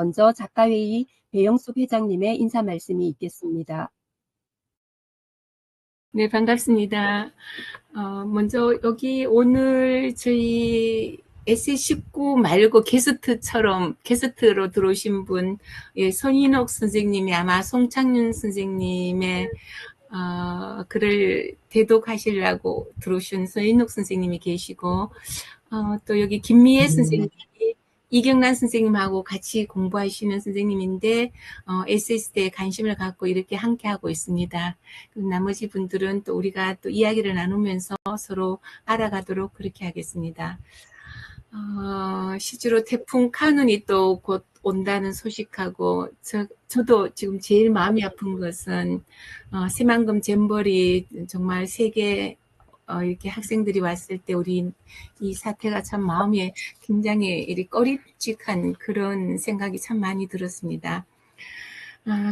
먼저 작가회의 배영숙 회장님의 인사 말씀이 있겠습니다. 네, 반갑습니다. 먼저 여기 오늘 저희 에세이19 말고 게스트로 들어오신 분, 예, 손인옥 선생님이 아마 송창윤 선생님의 글을 대독하시려고 들어오신 손인옥 선생님이 계시고, 또 여기 김미애 선생님이 이경란 선생님하고 같이 공부하시는 선생님인데 에세이스트에 관심을 갖고 이렇게 함께하고 있습니다. 나머지 분들은 또 우리가 또 이야기를 나누면서 서로 알아가도록 그렇게 하겠습니다. 실제로 태풍 카눈이 또 곧 온다는 소식하고 저도 지금 제일 마음이 아픈 것은 새만금 잼버리 정말 세계 이렇게 학생들이 왔을 때 우리 이 사태가 참 마음에 굉장히 이렇게 꺼림칙한 그런 생각이 참 많이 들었습니다.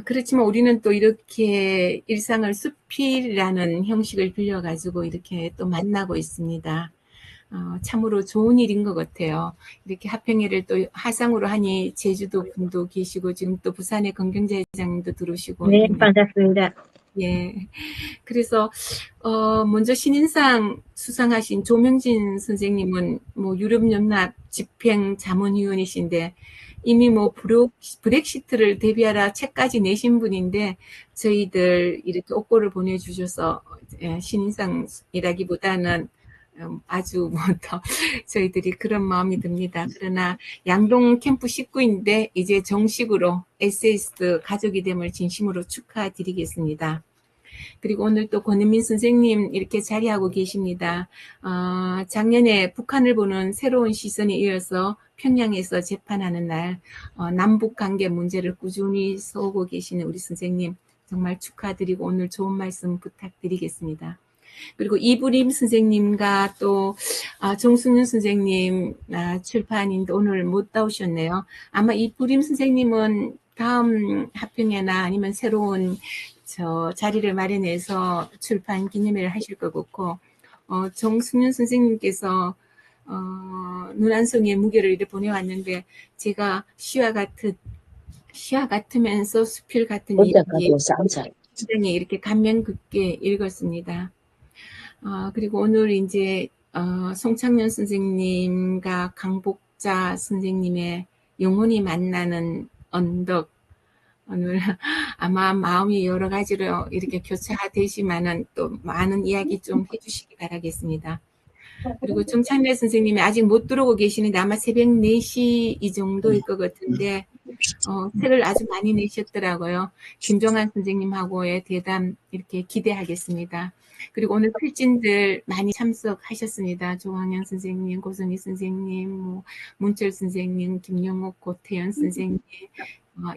그렇지만 우리는 또 이렇게 일상을 숲이라는 형식을 빌려가지고 이렇게 또 만나고 있습니다. 참으로 좋은 일인 것 같아요. 이렇게 합평회를 또 하상으로 하니 제주도 분도 계시고 지금 또 부산의 건경재 회장님도 들어오시고. 네, 반갑습니다. 예. 그래서 먼저 신인상 수상하신 조명진 선생님은 뭐 유럽연합 집행자문위원이신데 이미 뭐 브렉시트를 대비하라 책까지 내신 분인데 저희들 이렇게 옥고를 보내주셔서 신인상이라기보다는 아주 뭐 더 저희들이 그런 마음이 듭니다. 그러나 양동 캠프 식구인데 이제 정식으로 에세이스트 가족이 됨을 진심으로 축하드리겠습니다. 그리고 오늘 또 권은민 선생님 이렇게 자리하고 계십니다. 작년에 북한을 보는 새로운 시선에 이어서 평양에서 재판하는 날 남북관계 문제를 꾸준히 써오고 계시는 우리 선생님 정말 축하드리고 오늘 좋은 말씀 부탁드리겠습니다. 그리고 이부림 선생님과 또 정승윤 선생님 출판인데 오늘 못 나오셨네요. 아마 이부림 선생님은 다음 합평회나 아니면 새로운 자리를 마련해서 출판 기념회를 하실 것 같고 정승윤 선생님께서 눈 한 송이의 무게를 이렇게 보내왔는데 제가 시와 같으면서 수필 같은 이야기 굉장히 이렇게 감명 깊게 읽었습니다. 그리고 오늘 이제 송창년 선생님과 강복자 선생님의 영혼이 만나는 언덕 오늘 아마 마음이 여러 가지로 이렇게 교차되시면은 또 많은 이야기 좀 해주시기 바라겠습니다. 그리고 정찬래 선생님이 아직 못 들어오고 계시는데 아마 새벽 4시 이 정도일 것 같은데 책을 아주 많이 내셨더라고요. 김종환 선생님하고의 대담 이렇게 기대하겠습니다. 그리고 오늘 필진들 많이 참석하셨습니다. 조광현 선생님, 고선희 선생님, 뭐 문철 선생님, 김영옥, 고태연 선생님,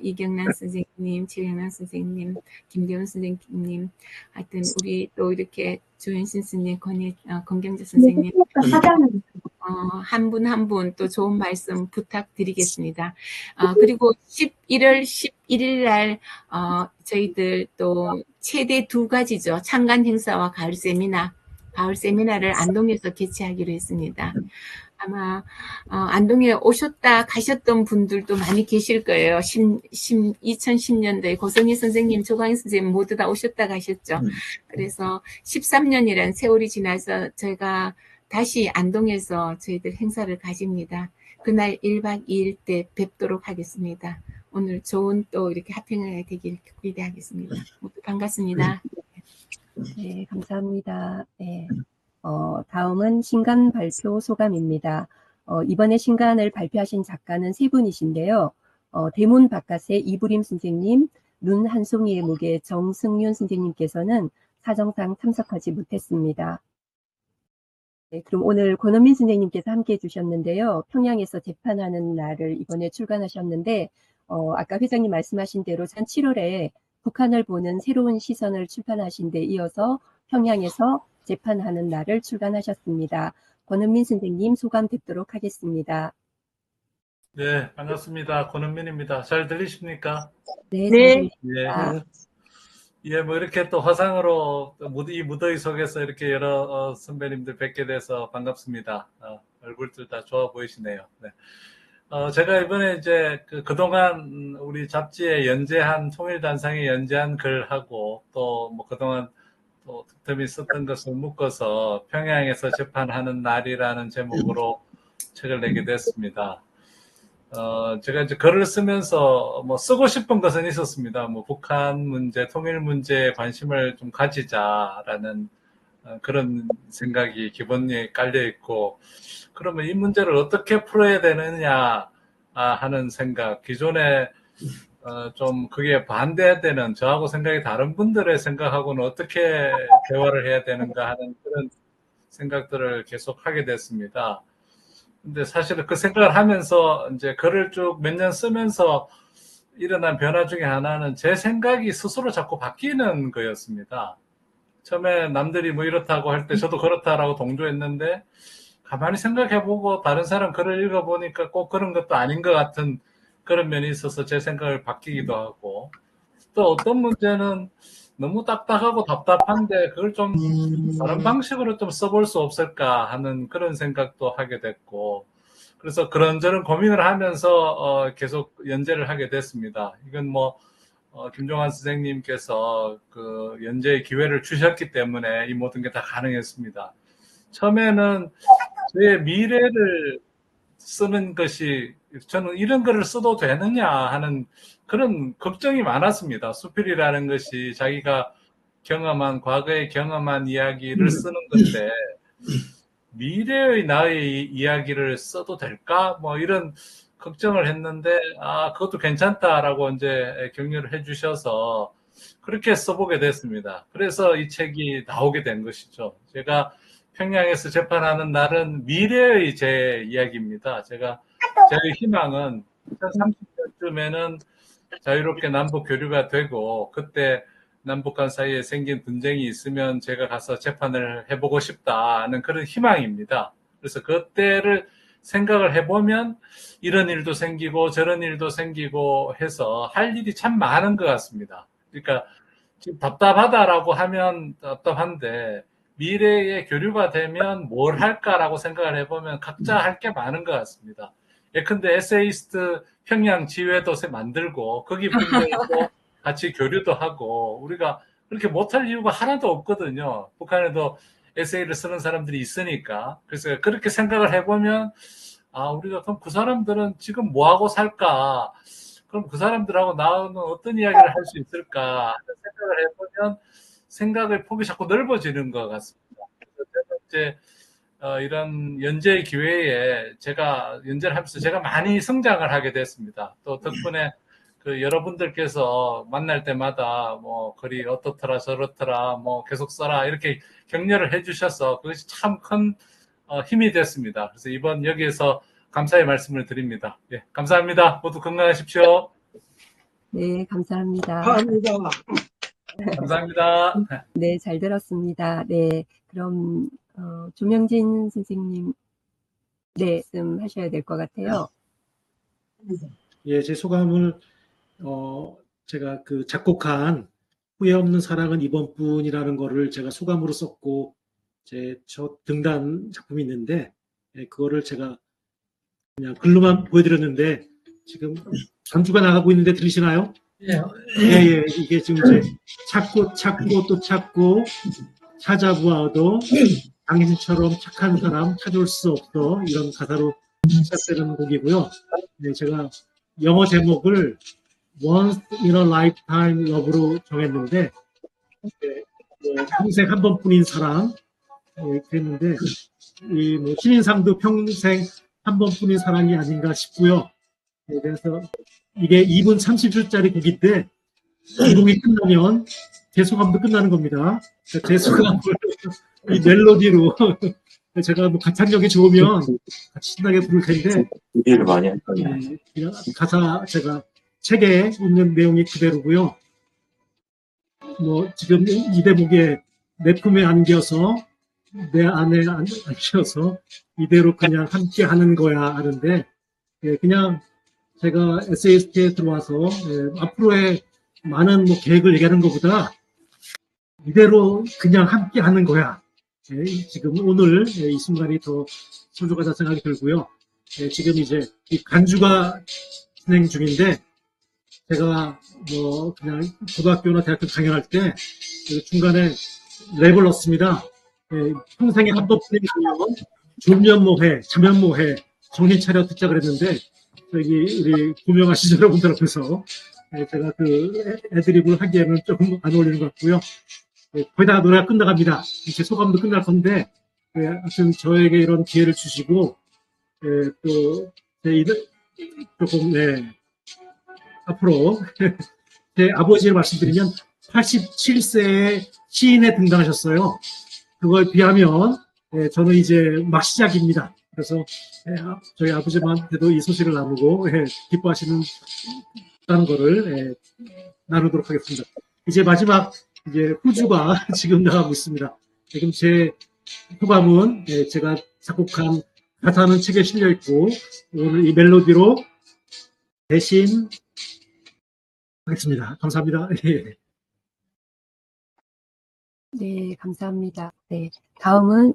이경란 선생님, 최영란 선생님, 김대훈 선생님, 하여튼 우리 또 이렇게 조현신 선생님, 권경재 선생님 한 분 한 분 또 좋은 말씀 부탁드리겠습니다. 그리고 1월 11일 날 저희들 또 최대 2가지죠. 창간 행사와 가을 세미나를 안동에서 개최하기로 했습니다. 아마 안동에 오셨다 가셨던 분들도 많이 계실 거예요. 2010년도에 고성희 선생님, 조광희 선생님 모두 다 오셨다 가셨죠. 그래서 13년이란 세월이 지나서 저희가 다시 안동에서 저희들 행사를 가집니다. 그날 1박 2일 때 뵙도록 하겠습니다. 오늘 좋은 또 이렇게 합평을 되길 기대하겠습니다. 모두 반갑습니다. 네, 감사합니다. 네. 다음은 신간 발표 소감입니다. 이번에 신간을 발표하신 작가는 3분이신데요. 대문 바깥의 이부림 선생님, 눈 한 송이의 무게 정승윤 선생님께서는 사정상 참석하지 못했습니다. 네, 그럼 오늘 권은민 선생님께서 함께 해주셨는데요. 평양에서 재판하는 날을 이번에 출간하셨는데 아까 회장님 말씀하신 대로 전 7월에 북한을 보는 새로운 시선을 출판하신 데 이어서 평양에서 재판하는 날을 출간하셨습니다. 권은민 선생님 소감 듣도록 하겠습니다. 네, 반갑습니다. 권은민입니다. 잘 들리십니까? 네, 잘 들립니다. 네. 예, 뭐 이렇게 또 화상으로 이 무더위 속에서 이렇게 여러 선배님들 뵙게 돼서 반갑습니다. 얼굴들 다 좋아 보이시네요. 네. 제가 이번에 이제 그동안 우리 잡지에 연재한, 통일단상에 연재한 글하고 또 뭐 그동안 또 틈틈이 썼던 것을 묶어서 평양에서 재판하는 날이라는 제목으로 책을 내게 됐습니다. 제가 이제 글을 쓰면서 뭐 쓰고 싶은 것은 있었습니다. 뭐 북한 문제, 통일 문제에 관심을 좀 가지자라는 그런 생각이 기본에 깔려 있고, 그러면 이 문제를 어떻게 풀어야 되느냐 하는 생각, 기존에 좀 그게 반대되는, 저하고 생각이 다른 분들의 생각하고는 어떻게 대화를 해야 되는가 하는 그런 생각들을 계속 하게 됐습니다. 근데 사실은 그 생각을 하면서 이제 글을 쭉 몇 년 쓰면서 일어난 변화 중에 하나는 제 생각이 스스로 자꾸 바뀌는 거였습니다. 처음에 남들이 뭐 이렇다고 할 때 저도 그렇다라고 동조했는데, 가만히 생각해보고 다른 사람 글을 읽어보니까 꼭 그런 것도 아닌 것 같은 그런 면이 있어서 제 생각을 바뀌기도 하고, 또 어떤 문제는 너무 딱딱하고 답답한데 그걸 좀 다른 방식으로 좀 써볼 수 없을까 하는 그런 생각도 하게 됐고, 그래서 그런저런 고민을 하면서 계속 연재를 하게 됐습니다. 이건 뭐 김종환 선생님께서 그 연재의 기회를 주셨기 때문에 이 모든 게 다 가능했습니다. 처음에는 저의 미래를 쓰는 것이, 저는 이런 글을 써도 되느냐 하는 그런 걱정이 많았습니다. 수필이라는 것이 자기가 경험한, 과거에 경험한 이야기를 쓰는 건데 미래의 나의 이야기를 써도 될까? 뭐 이런 걱정을 했는데, 그것도 괜찮다라고 이제 격려를 해주셔서 그렇게 써보게 됐습니다. 그래서 이 책이 나오게 된 것이죠. 제가 평양에서 재판하는 날은 미래의 제 이야기입니다. 제 희망은 2030년쯤에는 자유롭게 남북 교류가 되고, 그때 남북 간 사이에 생긴 분쟁이 있으면 제가 가서 재판을 해보고 싶다는 그런 희망입니다. 그래서 그때를 생각을 해보면 이런 일도 생기고 저런 일도 생기고 해서 할 일이 참 많은 것 같습니다. 그러니까 지금 답답하다라고 하면 답답한데, 미래에 교류가 되면 뭘 할까라고 생각을 해보면 각자 할 게 많은 것 같습니다. 예컨대 에세이스트 평양 지회도 만들고 거기 분들도 같이 교류도 하고, 우리가 그렇게 못할 이유가 하나도 없거든요. 북한에도 에세이를 쓰는 사람들이 있으니까. 그래서 그렇게 생각을 해보면, 우리가 그럼 그 사람들은 지금 뭐하고 살까? 그럼 그 사람들하고 나는 어떤 이야기를 할 수 있을까 하는 생각을 해보면 생각의 폭이 자꾸 넓어지는 것 같습니다. 그래서 제가 이제 이런 연재의 기회에 제가 연재를 하면서 제가 많이 성장을 하게 됐습니다. 또 덕분에 그 여러분들께서 만날 때마다 뭐 글이 어떻더라 저렇더라 뭐 계속 써라 이렇게 격려를 해주셔서 그것이 참 큰 힘이 됐습니다. 그래서 이번 여기에서 감사의 말씀을 드립니다. 예, 감사합니다. 모두 건강하십시오. 네, 감사합니다. 감사합니다. 네, 잘 들었습니다. 네, 그럼 조명진 선생님, 네, 좀 하셔야 될 것 같아요. 예, 제 소감을 제가 그 작곡한 후회 없는 사랑은 이번뿐이라는 거를 제가 소감으로 썼고, 제 첫 등단 작품이 있는데, 예, 그거를 제가 그냥 글로만 보여드렸는데 지금 전주가 나가고 있는데 들으시나요? 예, 이게 지금 이제 찾고 또 찾고 찾아보아도 당신처럼 착한 사람 찾을 수 없어, 이런 가사로 시작되는 곡이고요. 네, 제가 영어 제목을 Once in a Lifetime Love로 정했는데, 평생 한 번뿐인 사랑, 이렇게 했는데, 뭐 신인상도 평생 한 번뿐인 사랑이 아닌가 싶고요. 그래서 이게 2분 30초짜리 곡인데, 이 곡이 끝나면 제 소감도 끝나는 겁니다. 제 소감을 이 멜로디로 제가 뭐 가창력이 좋으면 같이 신나게 부를 텐데, 일을 많이 했거든요. 가사 제가 책에 있는 내용이 그대로고요. 뭐 지금 이 대목에 내 품에 안겨서 내 안에 안겨서 이대로 그냥 함께 하는 거야 하는데, 그냥 제가 에세이스트에 들어와서 앞으로의 많은 뭐 계획을 얘기하는 것보다 이대로 그냥 함께 하는 거야. 지금 오늘 이 순간이 더 소중하다 생각이 들고요. 지금 이제 이 간주가 진행 중인데 제가 뭐 그냥 고등학교나 대학교 강연할 때 중간에 랩을 넣습니다. 평생의 합법적인 강연, 졸면모해, 자면모해, 정신 차려 듣자 그랬는데 저기 우리 고명하신 여러분들 앞에서 제가 그 애드립을 하기에는 조금 안 어울리는 것 같고요. 거의 다 노래가 끝나갑니다. 제 소감도 끝날 건데 하여튼 저에게 이런 기회를 주시고 또 조금 앞으로 제 아버지를 말씀드리면 87세에 시인에 등단하셨어요. 그걸 비하면 저는 이제 막 시작입니다. 그래서 저희 아버지한테도 이 소식을 나누고 기뻐하시는 거를 나누도록 하겠습니다. 이제 마지막 이제 후주가 지금 나가고 있습니다. 지금 제 소감은 제가 작곡한 가사는 책에 실려 있고 오늘 이 멜로디로 대신 하겠습니다. 감사합니다. 네, 감사합니다. 네, 다음은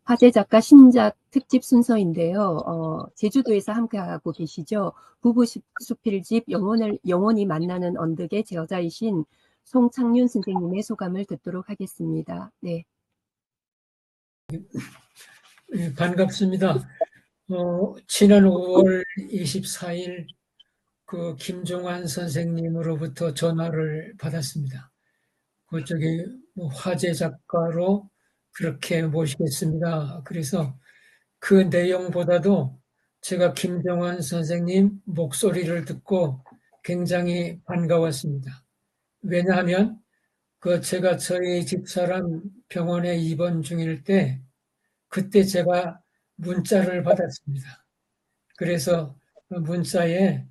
화제 작가 신작 특집 순서인데요. 제주도에서 함께하고 계시죠. 부부 수필집 영원히 만나는 언덕의 저자이신 송창윤 선생님의 소감을 듣도록 하겠습니다. 네. 네, 반갑습니다. 지난 5월 24일 그 김종환 선생님으로부터 전화를 받았습니다. 그쪽에 화제 작가로 그렇게 모시겠습니다. 그래서 그 내용보다도 제가 김종환 선생님 목소리를 듣고 굉장히 반가웠습니다. 왜냐하면 제가 저희 집사람 병원에 입원 중일 때 그때 제가 문자를 받았습니다. 그래서 문자에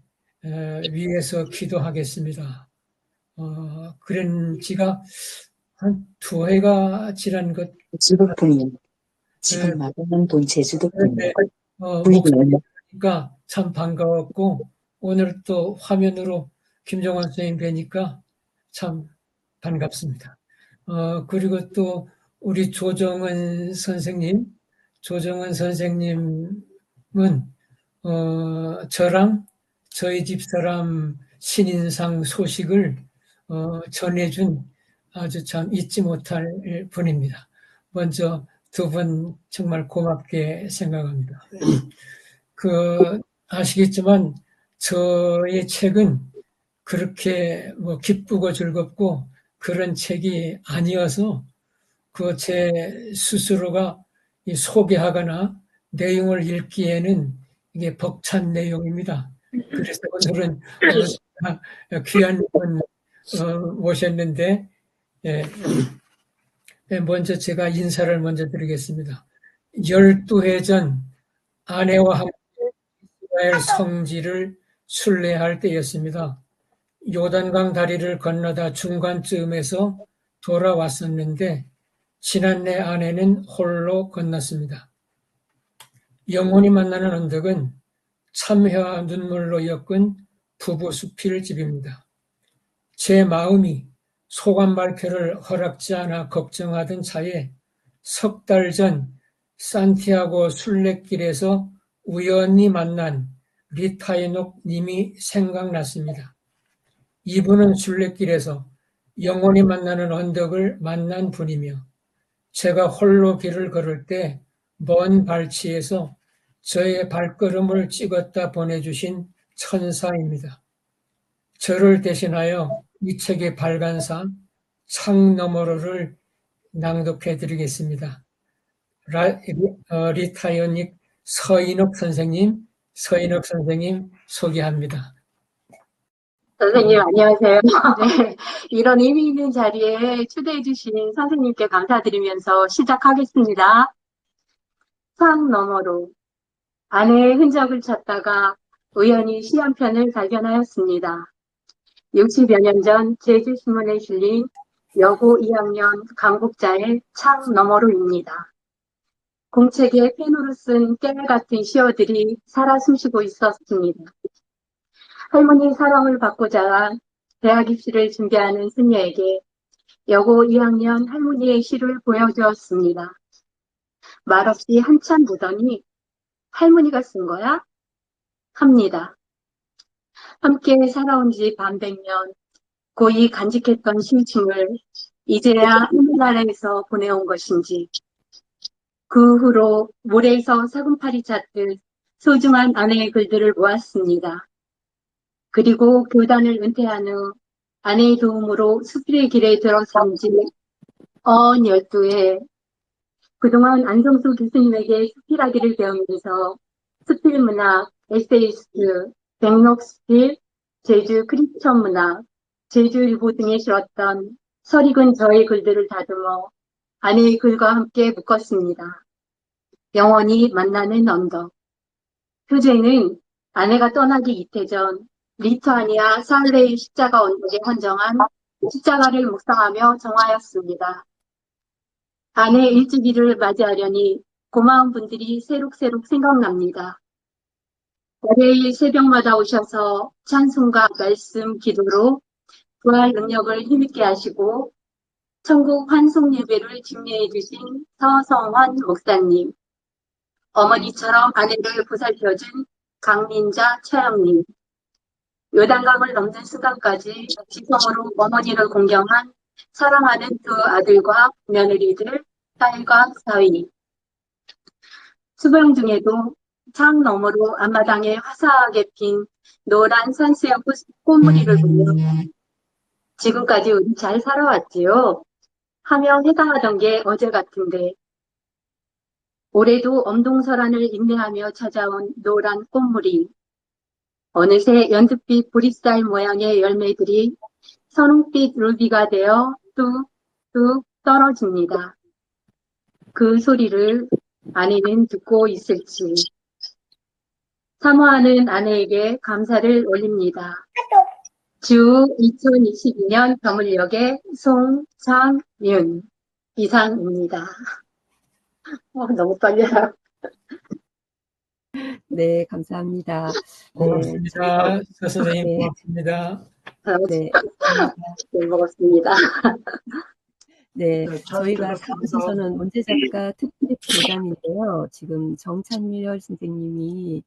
위에서 기도하겠습니다. 그런 지가 한 2해가 지난 것. 제주도분이 지금 말하는 분 제주도분이 목소리가 참 반가웠고 오늘 또 화면으로 김종환 선생님 뵈니까 참 반갑습니다. 그리고 또 우리 조정은 선생님은 저랑 저희 집사람 신인상 소식을 전해준 아주 참 잊지 못할 분입니다. 먼저 두 분 정말 고맙게 생각합니다. 아시겠지만 저의 책은 그렇게 기쁘고 즐겁고 그런 책이 아니어서 제 스스로가 소개하거나 내용을 읽기에는 이게 벅찬 내용입니다. 그래서 오늘은 귀한 분 모셨는데 먼저 제가 인사를 먼저 드리겠습니다. 12해 전 아내와 함께 이스라엘 성지를 순례할 때였습니다. 요단강 다리를 건너다 중간쯤에서 돌아왔었는데 지난해 아내는 홀로 건넜습니다. 영원히 만나는 언덕은 참회와 눈물로 엮은 부부 수필집입니다. 제 마음이 소감 발표를 허락지 않아 걱정하던 차에 석 달 전 산티아고 순례길에서 우연히 만난 리타이녹 님이 생각났습니다. 이분은 순례길에서 영원히 만나는 언덕을 만난 분이며 제가 홀로 길을 걸을 때 먼 발치에서 저의 발걸음을 찍었다 보내주신 천사입니다. 저를 대신하여 이 책의 발간사 창 너머로를 낭독해 드리겠습니다. 리타이닉 서인옥 선생님 소개합니다. 선생님 안녕하세요. 네, 이런 의미 있는 자리에 초대해 주신 선생님께 감사드리면서 시작하겠습니다. 창 너머로 아내의 흔적을 찾다가 우연히 시 한 편을 발견하였습니다. 60여 년 전 제주신문에 실린 여고 2학년 강복자의 창 너머로입니다. 공책에 펜으로 쓴 깨알같은 시어들이 살아 숨쉬고 있었습니다. 할머니 사랑을 받고자 대학 입시를 준비하는 승려에게 여고 2학년 할머니의 시를 보여주었습니다. 말없이 한참 보더니 할머니가 쓴 거야? 합니다. 함께 살아온 지 반백년, 고이 간직했던 심층을 이제야 하늘나라에서 보내온 것인지, 그 후로 모래에서 사금팔이 찾듯 소중한 아내의 글들을 모았습니다. 그리고 교단을 은퇴한 후 아내의 도움으로 수필의 길에 들어선 지 12해, 그동안 안성수 교수님에게 수필하기를 배우면서 수필 문학, 에세이스트, 백록 수필, 제주 크리스천 문학, 제주일보 등에 실었던 설익은 저의 글들을 다듬어 아내의 글과 함께 묶었습니다. 영원히 만나는 언덕. 표제는 아내가 떠나기 이태 전 리투아니아 살레의 십자가 언덕에 헌정한 십자가를 묵상하며 정하였습니다. 아내 일주기를 맞이하려니 고마운 분들이 새록새록 생각납니다. 월요일 새벽마다 오셔서 찬송과 말씀, 기도로 부활 능력을 힘있게 하시고 천국 환송 예배를 집례해 주신 서성환 목사님, 어머니처럼 아내를 보살펴준 강민자 차영님, 요단강을 넘는 순간까지 지성으로 어머니를 공경한 사랑하는 두 아들과 며느리들, 딸과 사위. 수병 중에도 창 너머로 앞마당에 화사하게 핀 노란 산수유 꽃무늬를 보며 지금까지 우리 잘 살아왔지요? 하며 해당하던 게 어제 같은데 올해도 엄동설안을 인내하며 찾아온 노란 꽃무늬. 어느새 연두빛 보리쌀 모양의 열매들이 선홍빛 루비가 되어 뚝뚝 떨어집니다. 그 소리를 아내는 듣고 있을지. 사모하는 아내에게 감사를 올립니다. 주 2022년 더물역의 송창윤 이상입니다. 너무 떨려요. 네, 감사합니다. 고맙습니다. 서 선생님 네. 고맙습니다. 네, 잘 먹었습니다. 네, 저희가 다음 순서는 문제 작가 특집 대담인데요. 지금 정찬열 선생님이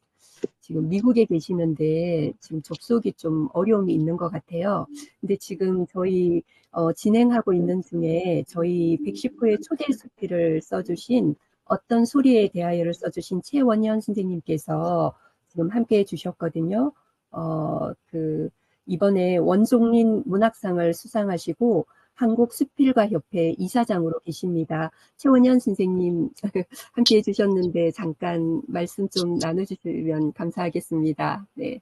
지금 미국에 계시는데 지금 접속이 좀 어려움이 있는 것 같아요. 근데 지금 저희 진행하고 있는 중에 저희 110호의 초대 수필을 써주신 어떤 소리에 대하여를 써주신 최원현 선생님께서 지금 함께 해주셨거든요. 이번에 원종린 문학상을 수상하시고 한국수필가협회 이사장으로 계십니다. 최원현 선생님 함께 해주셨는데 잠깐 말씀 좀 나눠주시면 감사하겠습니다. 네.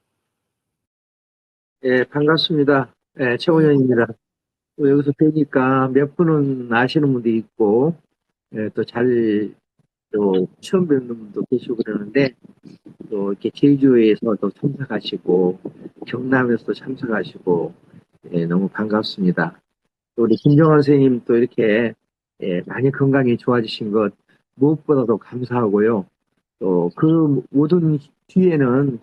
예, 반갑습니다. 예, 최원현입니다. 또 여기서 뵈니까 몇 분은 아시는 분도 있고, 예, 또 처음 뵙는 분도 계시고 그러는데, 또 이렇게 제주에서도 참석하시고, 경남에서도 참석하시고, 예, 너무 반갑습니다. 또 우리 김정환 선생님 또 이렇게, 예, 많이 건강이 좋아지신 것 무엇보다도 감사하고요. 또 그 모든 뒤에는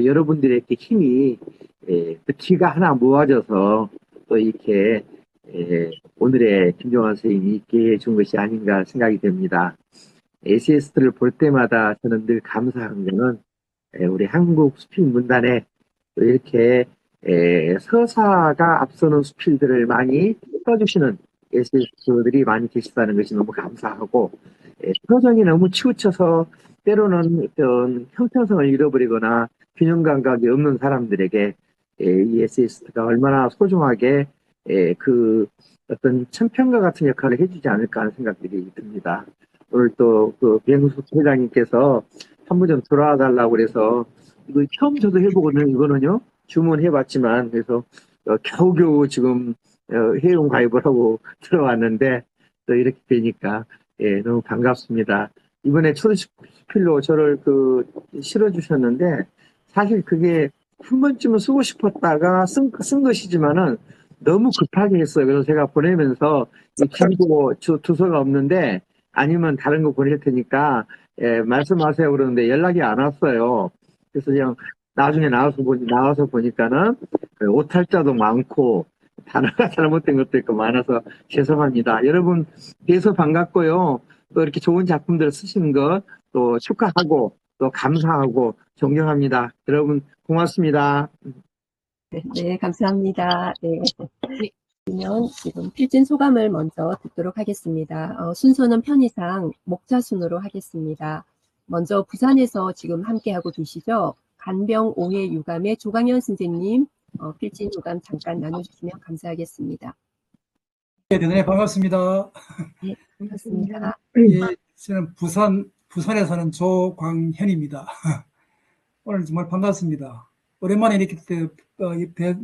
여러분들의 이렇게 힘이, 그 기가 하나 모아져서 또 이렇게 오늘의 김종환 선생님이 있게 해준 것이 아닌가 생각이 됩니다. SS를 볼 때마다 저는 늘 감사한 거는 우리 한국 수필 문단에 또 이렇게 서사가 앞서는 수필들을 많이 써주시는 SS들이 많이 계시다는 것이 너무 감사하고, 표정이 너무 치우쳐서 때로는 어떤 형평성을 잃어버리거나 균형 감각이 없는 사람들에게 이 SS가 얼마나 소중하게 그 어떤 천평가 같은 역할을 해주지 않을까 하는 생각들이 듭니다. 오늘 또 그 배영숙 회장님께서 한번 좀 돌아와 달라고 그래서 이거 처음 저도 해보거든요. 이거는요 주문해봤지만 그래서 겨우겨우 지금 회원 가입을 하고 들어왔는데 또 이렇게 되니까 너무 반갑습니다. 이번에 초대수필로 저를 실어주셨는데 사실 그게 한 번쯤은 쓰고 싶었다가 쓴 것이지만은 너무 급하게 했어요. 그래서 제가 보내면서 길고 두서가 없는데 아니면 다른 거 보낼 테니까 말씀하세요 그러는데 연락이 안 왔어요. 그래서 그냥 나중에 나와서 보니까는 오탈자도 많고 단어가 잘못된 것도 있고 많아서 죄송합니다. 여러분 뵈서 반갑고요. 또 이렇게 좋은 작품들 쓰시는 것 또 축하하고 또 감사하고 존경합니다. 여러분 고맙습니다. 네, 감사합니다. 네. 그러면 지금 필진 소감을 먼저 듣도록 하겠습니다. 순서는 편의상 목자 순으로 하겠습니다. 먼저 부산에서 지금 함께하고 계시죠? 간병 5회 유감의 조강현 선생님, 필진 소감 잠깐 나눠주시면 감사하겠습니다. 네, 대단히 반갑습니다. 네, 반갑습니다. 예, 저는 부산에 사는 조광현입니다. 오늘 정말 반갑습니다. 오랜만에 이렇게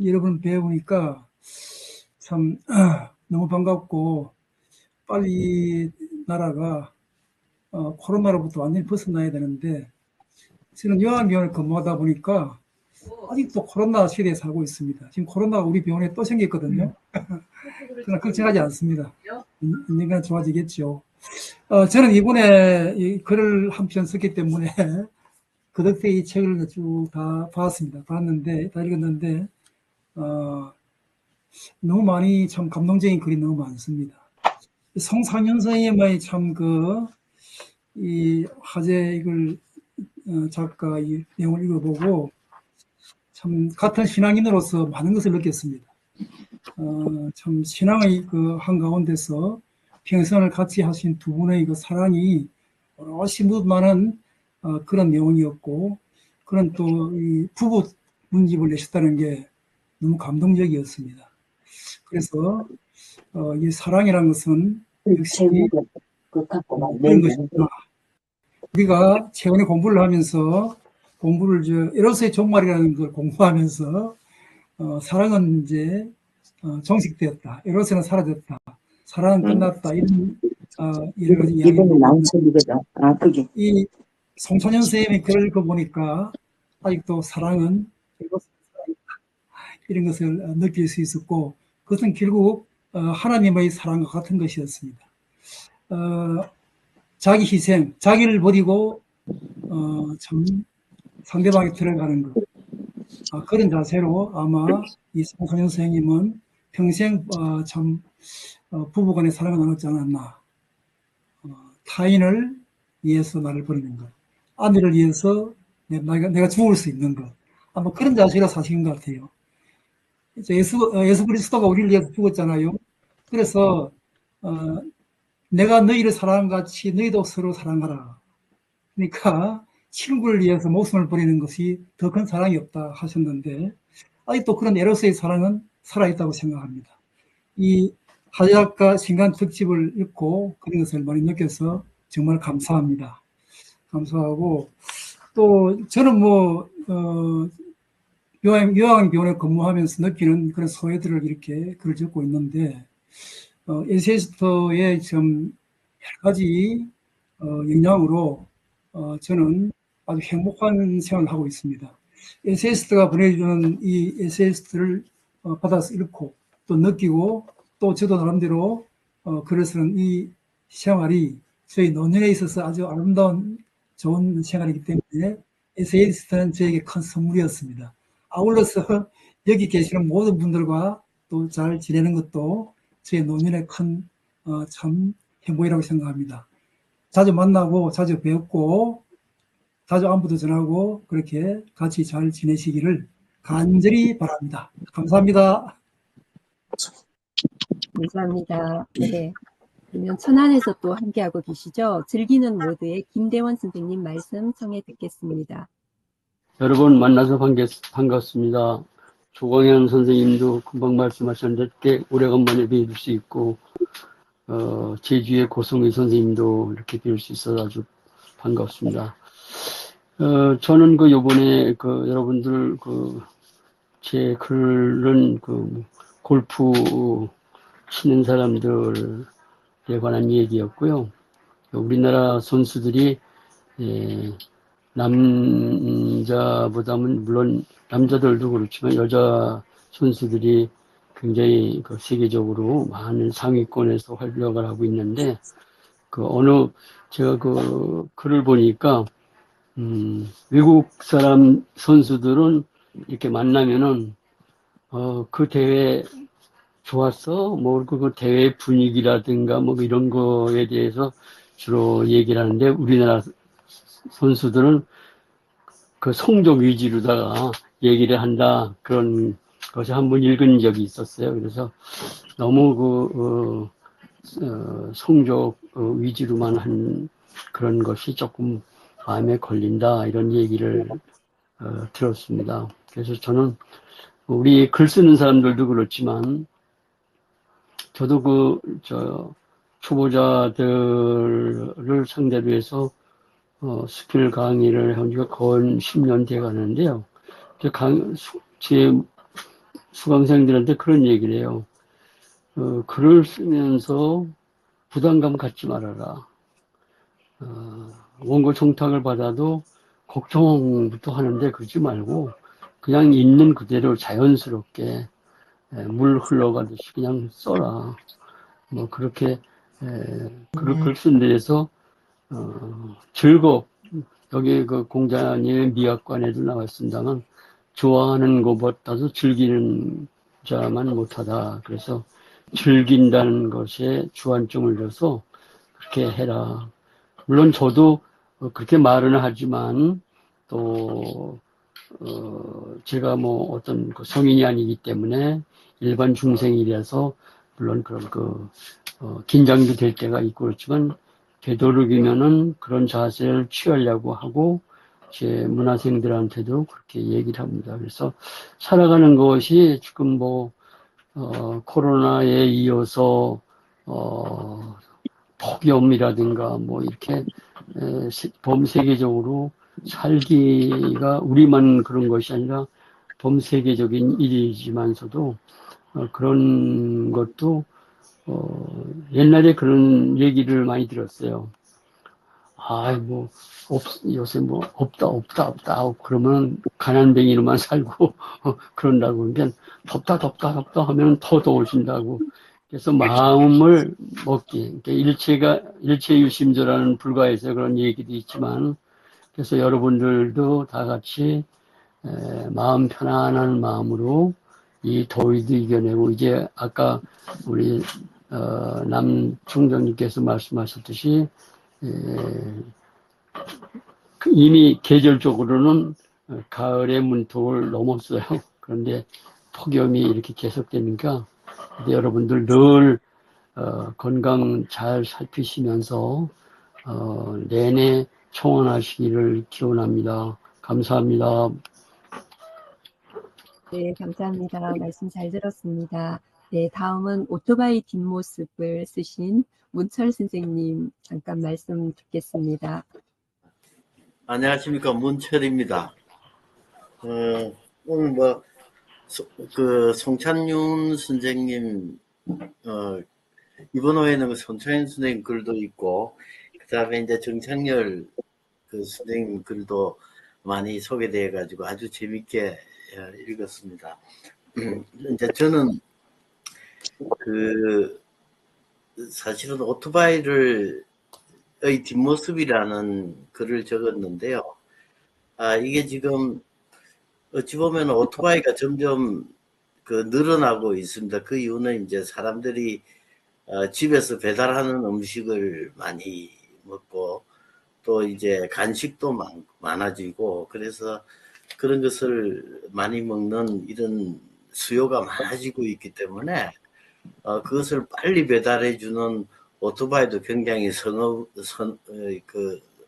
여러분 뵈보니까 참 너무 반갑고 빨리 나라가 코로나로부터 완전히 벗어나야 되는데 저는 요양병원을 근무하다 보니까 아직도 코로나 시대에 살고 있습니다. 지금 코로나가 우리 병원에 또 생겼거든요. 그러나 걱정하지 않습니다. 언젠가는 좋아지겠죠. 저는 이번에 이 글을 한 편 썼기 때문에 그 덕분에 이 책을 쭉 다 봤습니다. 다 읽었는데 너무 많이 참 감동적인 글이 너무 많습니다. 송상현 선생님의 참 이 화제 이걸 작가 이 내용을 읽어보고 참 같은 신앙인으로서 많은 것을 느꼈습니다. 참 신앙의 한가운데서 평생을 같이 하신 두 분의 사랑이 오롯이 묻어나는 그런 내용이었고, 그런 또 이 부부 문집을 내셨다는 게 너무 감동적이었습니다. 그래서 이 사랑이라는 것은 역시 그런 것이구나. 우리가 최근에 공부를 하면서 에로스의 종말이라는 걸 공부하면서 사랑은 이제 종식되었다. 에로스는 사라졌다. 사랑은 끝났다. 이런 여러 가지 이야기를 나온 책이거든. 이 송찬현 선생님의 글을 읽어보니까 아직도 사랑은 이런 것을 느낄 수 있었고, 그것은 결국 하나님의 사랑과 같은 것이었습니다. 자기 희생, 자기를 버리고 참 상대방이 들어가는 것, 그런 자세로 아마 이 송찬현 선생님은 평생 참 부부간의 사랑을 나눴지 않았나. 타인을 위해서 나를 버리는 것, 아내를 위해서 내가 죽을 수 있는 것, 아마 그런 자세로 사신 것 같아요. 예수 그리스도가 우리를 위해서 죽었잖아요. 그래서 내가 너희를 사랑한 같이 너희도 서로 사랑하라. 그러니까 친구를 위해서 목숨을 버리는 것이 더 큰 사랑이 없다 하셨는데, 아직도 그런 에로스의 사랑은 살아있다고 생각합니다. 이 하작가 신간 특집을 읽고 그런 것을 많이 느껴서 정말 감사합니다. 감사하고, 또 저는 요양병원에 근무하면서 느끼는 그런 소외들을 이렇게 글을 적고 있는데, 에세이스트의 좀 여러 가지 영향으로 저는 아주 행복한 생활을 하고 있습니다. 에세이스트가 보내주는 이 에세이스트를 받아서 읽고 또 느끼고, 또 저도 나름대로 글을 쓰는 이 생활이 저희 노년에 있어서 아주 아름다운 좋은 생활이기 때문에 에세이스트는 저에게 큰 선물이었습니다. 아울러서 여기 계시는 모든 분들과 또 잘 지내는 것도 저의 노년의 큰 참 행복이라고 생각합니다. 자주 만나고 자주 배웠고 자주 안부도 전하고 그렇게 같이 잘 지내시기를 간절히 바랍니다. 감사합니다. 감사합니다. 네. 그러면 천안에서 또 함께하고 계시죠? 즐기는 모드의 김대원 선생님 말씀 청해 듣겠습니다. 여러분 만나서 반갑습니다. 조광현 선생님도 금방 말씀하셨는데 꽤 오래간만에 뵐 수 있고, 제주의 고성의 선생님도 이렇게 뵐 수 있어서 아주 반갑습니다. 저는 요번에 여러분들 제 글은 골프 치는 사람들에 관한 얘기였고요. 우리나라 선수들이 남자보다는 물론 남자들도 그렇지만 여자 선수들이 굉장히 세계적으로 많은 상위권에서 활약을 하고 있는데, 제가 글을 보니까 외국 사람 선수들은 이렇게 만나면은 그 대회 좋았어? 그 대회 분위기라든가 이런 거에 대해서 주로 얘기를 하는데, 우리나라 선수들은 그 성적 위주로다가 얘기를 한다. 그런 것을 한번 읽은 적이 있었어요. 그래서 너무 성적 위주로만 한 그런 것이 조금 마음에 걸린다. 이런 얘기를 들었습니다. 그래서 저는 우리 글 쓰는 사람들도 그렇지만 저도 초보자들을 상대로 해서 스킬 강의를 한 지가 거의 10년 돼 가는데요. 제 수강생들한테 그런 얘기를 해요. 글을 쓰면서 부담감 갖지 말아라. 원고 청탁을 받아도 걱정부터 하는데 그러지 말고 그냥 있는 그대로 자연스럽게 물 흘러가듯이 그냥 써라. 뭐 그렇게 글 쓴 데에서 여기 그 공자님 미학관에도 나왔습니다만 좋아하는 것보다도 즐기는 자만 못하다. 그래서 즐긴다는 것에 주안점을 둬서 그렇게 해라. 물론 저도 그렇게 말은 하지만 또 제가 뭐 어떤 그 성인이 아니기 때문에 일반 중생이라서 물론 그런 긴장도 될 때가 있고 그렇지만 되도록이면은 그런 자세를 취하려고 하고 제 문화생들한테도 그렇게 얘기를 합니다. 그래서 살아가는 것이 지금 코로나에 이어서 폭염이라든가 뭐 이렇게 범세계적으로 살기가 우리만 그런 것이 아니라 범세계적인 일이지만서도 그런 것도 옛날에 그런 얘기를 많이 들었어요. 요새 없다. 그러면 가난뱅이로만 살고, 그런다고. 그러니까 덥다 하면 더 더우신다고. 그래서 마음을 먹기. 그러니까 일체유심조라는 불가에서 그런 얘기도 있지만, 그래서 여러분들도 다 같이, 마음 편안한 마음으로 이 더위도 이겨내고, 이제 아까 우리, 남 총장님께서 말씀하셨듯이, 이미 계절적으로는 가을의 문턱을 넘었어요. 그런데 폭염이 이렇게 계속되니까 여러분들 늘 건강 잘 살피시면서 내내 청원하시기를 기원합니다. 감사합니다. 네, 감사합니다. 말씀 잘 들었습니다. 네, 다음은 오토바이 뒷모습을 쓰신 문철 선생님 잠깐 말씀 듣겠습니다. 안녕하십니까, 문철입니다. 오늘 송찬윤 선생님, 이번 호에는 송찬윤 선생님 글도 있고, 그 다음에 이제 정창열 선생님 글도 많이 소개되어가지고 아주 재밌게 읽었습니다. 이제 저는 사실은 오토바이의 뒷모습이라는 글을 적었는데요. 이게 지금 어찌 보면 오토바이가 점점 늘어나고 있습니다. 그 이유는 이제 사람들이 집에서 배달하는 음식을 많이 먹고 또 이제 간식도 많아지고 그래서 그런 것을 많이 먹는 이런 수요가 많아지고 있기 때문에 그것을 빨리 배달해주는 오토바이도 굉장히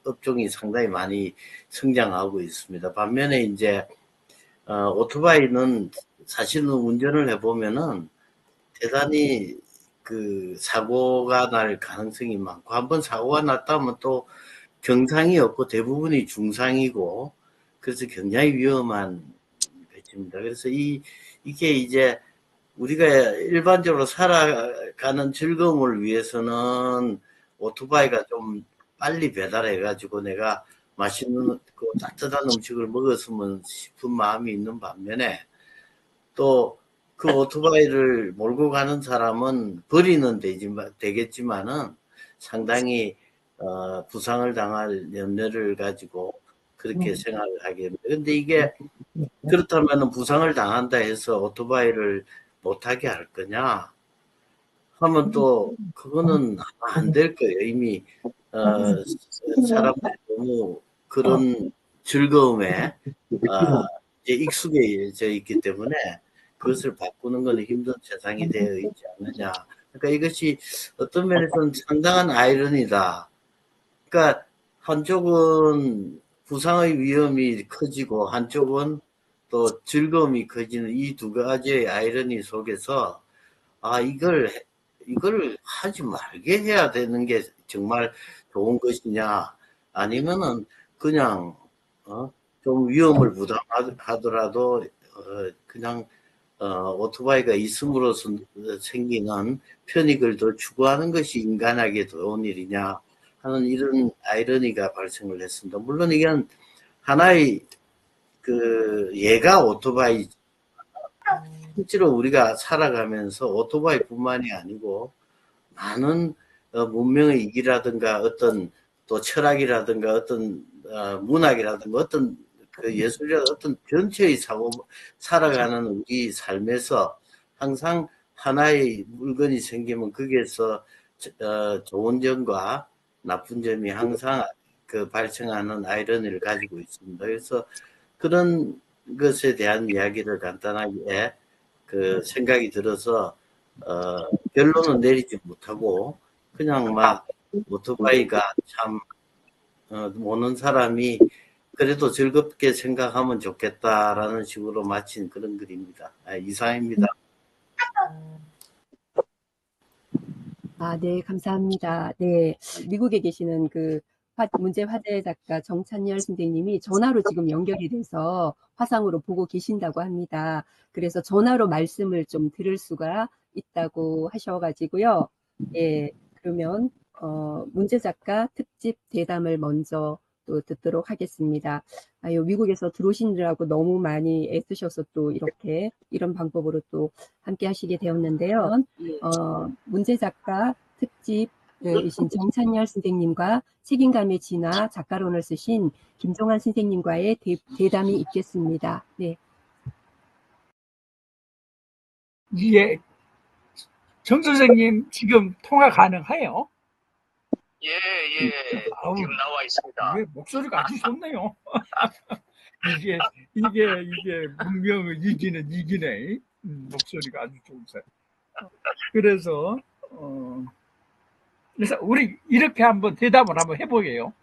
업종이 상당히 많이 성장하고 있습니다. 반면에 이제 오토바이는 사실은 운전을 해보면은 대단히 사고가 날 가능성이 많고 한번 사고가 났다면 또 경상이 없고 대부분이 중상이고 그래서 굉장히 위험한 배치입니다. 그래서 이게 이제 우리가 일반적으로 살아가는 즐거움을 위해서는 오토바이가 좀 빨리 배달해가지고 내가 맛있는 따뜻한 음식을 먹었으면 싶은 마음이 있는 반면에 또 그 오토바이를 몰고 가는 사람은 버리는 되겠지만은 상당히 부상을 당할 염려를 가지고 그렇게 생각을 하게 됩니다. 근데 이게 그렇다면 부상을 당한다 해서 오토바이를 못하게 할 거냐 하면 또 그거는 안 될 거예요. 이미 사람들이 너무 그런 즐거움에 이제 익숙해져 있기 때문에 그것을 바꾸는 것은 힘든 세상이 되어 있지 않느냐. 그러니까 이것이 어떤 면에서는 상당한 아이러니다. 그러니까 한쪽은 부상의 위험이 커지고 한쪽은 또 즐거움이 커지는 이 두 가지의 아이러니 속에서 이걸 하지 말게 해야 되는 게 정말 좋은 것이냐, 아니면은 그냥 좀 위험을 부담하더라도 그냥 오토바이가 있음으로써 생기는 편익을 더 추구하는 것이 인간에게 좋은 일이냐 하는 이런 아이러니가 발생을 했습니다. 물론 이건 하나의 그 예가 오토바이, 실제로 우리가 살아가면서 오토바이뿐만이 아니고 많은 문명의 이기라든가 어떤 또 철학이라든가 어떤 문학이라든가 어떤 그 예술이라든가 어떤 전체의 살아가는 우리 삶에서 항상 하나의 물건이 생기면 거기에서 좋은 점과 나쁜 점이 항상 그 발생하는 아이러니를 가지고 있습니다. 그래서 그런 것에 대한 이야기를 간단하게 그 생각이 들어서 결론은 내리지 못하고 그냥 막 오토바이가 참 모는 사람이 그래도 즐겁게 생각하면 좋겠다라는 식으로 마친 그런 글입니다. 이상입니다. 네, 감사합니다. 네, 미국에 계시는 그 문제 화제 작가 정찬열 선생님이 전화로 지금 연결이 돼서 화상으로 보고 계신다고 합니다. 그래서 전화로 말씀을 좀 들을 수가 있다고 하셔가지고요. 예, 그러면 문제 작가 특집 대담을 먼저 또 듣도록 하겠습니다. 미국에서 들어오시느라고 너무 많이 애쓰셔서 또 이렇게 이런 방법으로 또 함께 하시게 되었는데요. 문제 작가 특집이신 정찬열 선생님과 책임감의 진화 작가론을 쓰신 김종환 선생님과의 대담이 있겠습니다. 네. 예, 정 선생님 지금 통화 가능해요? 예. 지금 나와 있습니다. 목소리가 아주 좋네요. 이게 문명을 이기네. 목소리가 아주 좋으세요. 그래서 우리 이렇게 한번 대답을 한번 해보게요.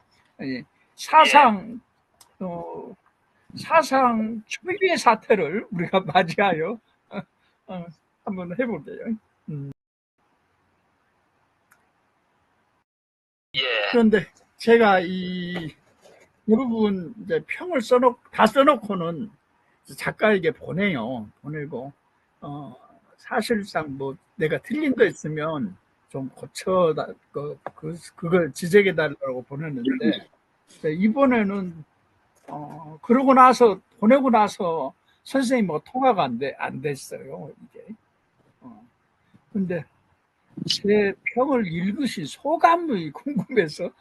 사상 초유의 사태를 우리가 맞이하여 한번 해볼게요. 그런데 제가 여러분 이제 평을 다 써놓고는 작가에게 보내고 사실상 뭐 내가 틀린 거 있으면 좀 고쳐 그걸 지적해 달라고 보냈는데 이번에는 그러고 나서 보내고 나서 선생님하고 통화가 안 됐어요 이게. 근데 제 평을 읽으신 소감이 궁금해서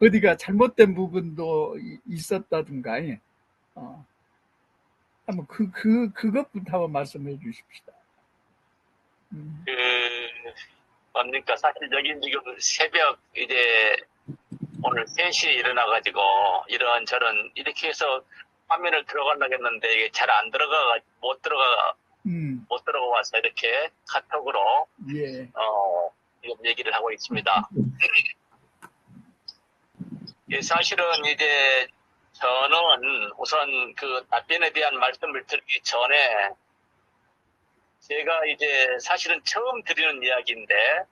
어디가 잘못된 부분도 있었다든가 한번 그것부터 한번 말씀해 주십시다. 뭡니까 사실 여기 지금 새벽 이제 오늘 3시에 일어나가지고 이런저런 이렇게 해서 화면을 들어가려고 했는데 이게 잘 안 들어가 못 들어가 와서 이렇게 카톡으로 지금 얘기를 하고 있습니다. 사실은 이제 저는 우선 그 답변에 대한 말씀을 드리기 전에 제가 이제 사실은 처음 드리는 이야기인데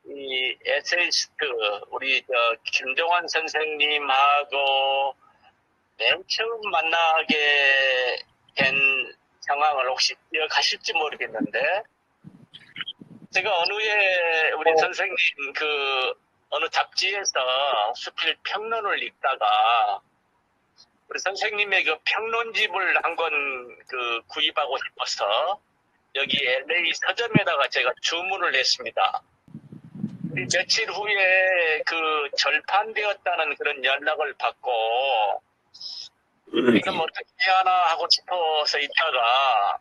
이 에세이스트 우리 김종환 선생님하고 맨 처음 만나게 된 상황을 혹시 기억하실지 모르겠는데 제가 어느 해 우리 선생님 어느 잡지에서 수필 평론을 읽다가 우리 선생님의 그 평론집을 한 권 구입하고 싶어서 여기 LA 서점에다가 제가 주문을 했습니다. 며칠 후에 절판되었다는 그런 연락을 받고 이건 어떻게 하나 하고 싶어서 있다가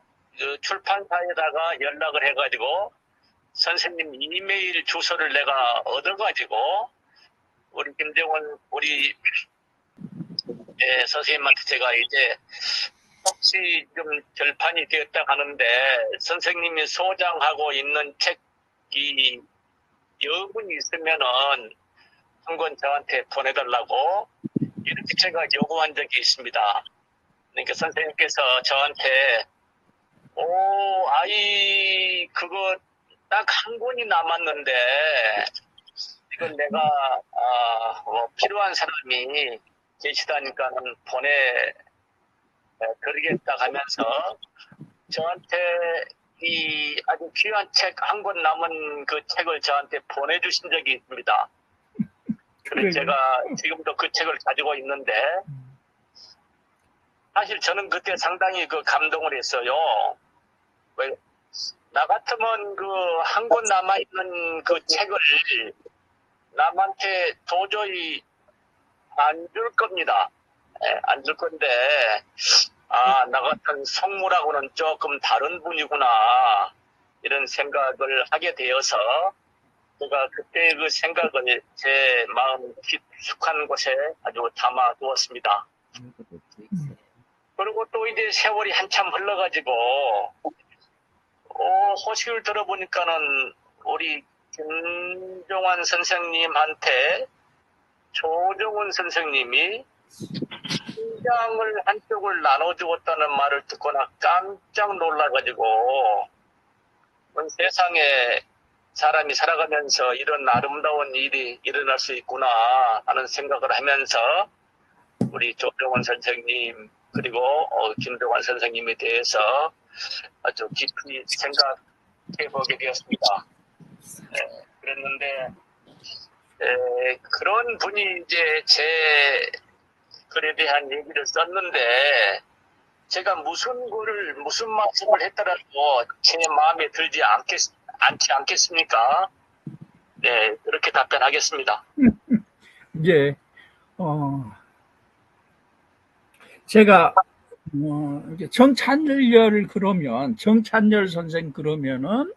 출판사에다가 연락을 해가지고 선생님 이메일 주소를 내가 얻어가지고 우리 김정원 우리 예, 선생님한테 제가 이제 혹시 좀 결판이 되었다 하는데 선생님이 소장하고 있는 책이 여분이 있으면은 한 권 저한테 보내달라고 이렇게 제가 요구한 적이 있습니다. 그러니까 선생님께서 저한테 아이 그거 딱 한 권이 남았는데 이건 내가 필요한 사람이 계시다니까는 보내드리겠다 하면서 저한테 이 아주 귀한 책 한 권 남은 그 책을 저한테 보내주신 적이 있습니다. 그래서 제가 지금도 그 책을 가지고 있는데 사실 저는 그때 상당히 그 감동을 했어요. 왜, 나 같으면 그 한 권 남아있는 그 책을 남한테 도저히 안 줄 겁니다. 안 줄 건데, 나 같은 성무라고는 조금 다른 분이구나. 이런 생각을 하게 되어서, 제가 그때 그 생각을 제 마음 깊숙한 곳에 아주 담아두었습니다. 그리고 또 이제 세월이 한참 흘러가지고, 소식을 들어보니까는 우리 김종환 선생님한테 조정훈 선생님이 심장을 한쪽을 나눠주었다는 말을 듣거나 깜짝 놀라가지고 세상에 사람이 살아가면서 이런 아름다운 일이 일어날 수 있구나 하는 생각을 하면서 우리 조정훈 선생님 그리고 김종환 선생님에 대해서 아주 깊이 생각해보게 되었습니다. 그랬는데 그런 분이 이제 제 글에 대한 얘기를 썼는데 제가 무슨 말씀을 했더라도 제 마음에 들지 않지 않겠습니까? 네, 그렇게 답변하겠습니다. 이제 제가 정찬열 선생 그러면은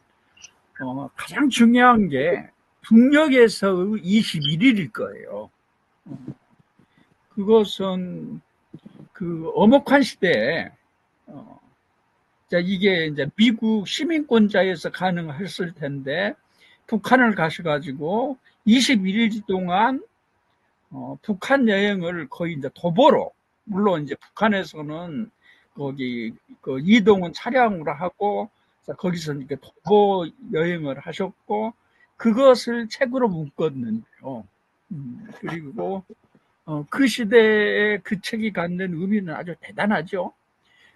가장 중요한 게 북녘에서 21일일 거예요. 그것은 그 엄혹한 시대에 이게 이제 미국 시민권자에서 가능했을 텐데 북한을 가셔가지고 21일 동안 북한 여행을 거의 이제 도보로, 물론 이제 북한에서는 거기 그 이동은 차량으로 하고 거기서 이렇게 도보 여행을 하셨고 그것을 책으로 묶었는데요. 그리고 그 시대에 그 책이 갖는 의미는 아주 대단하죠.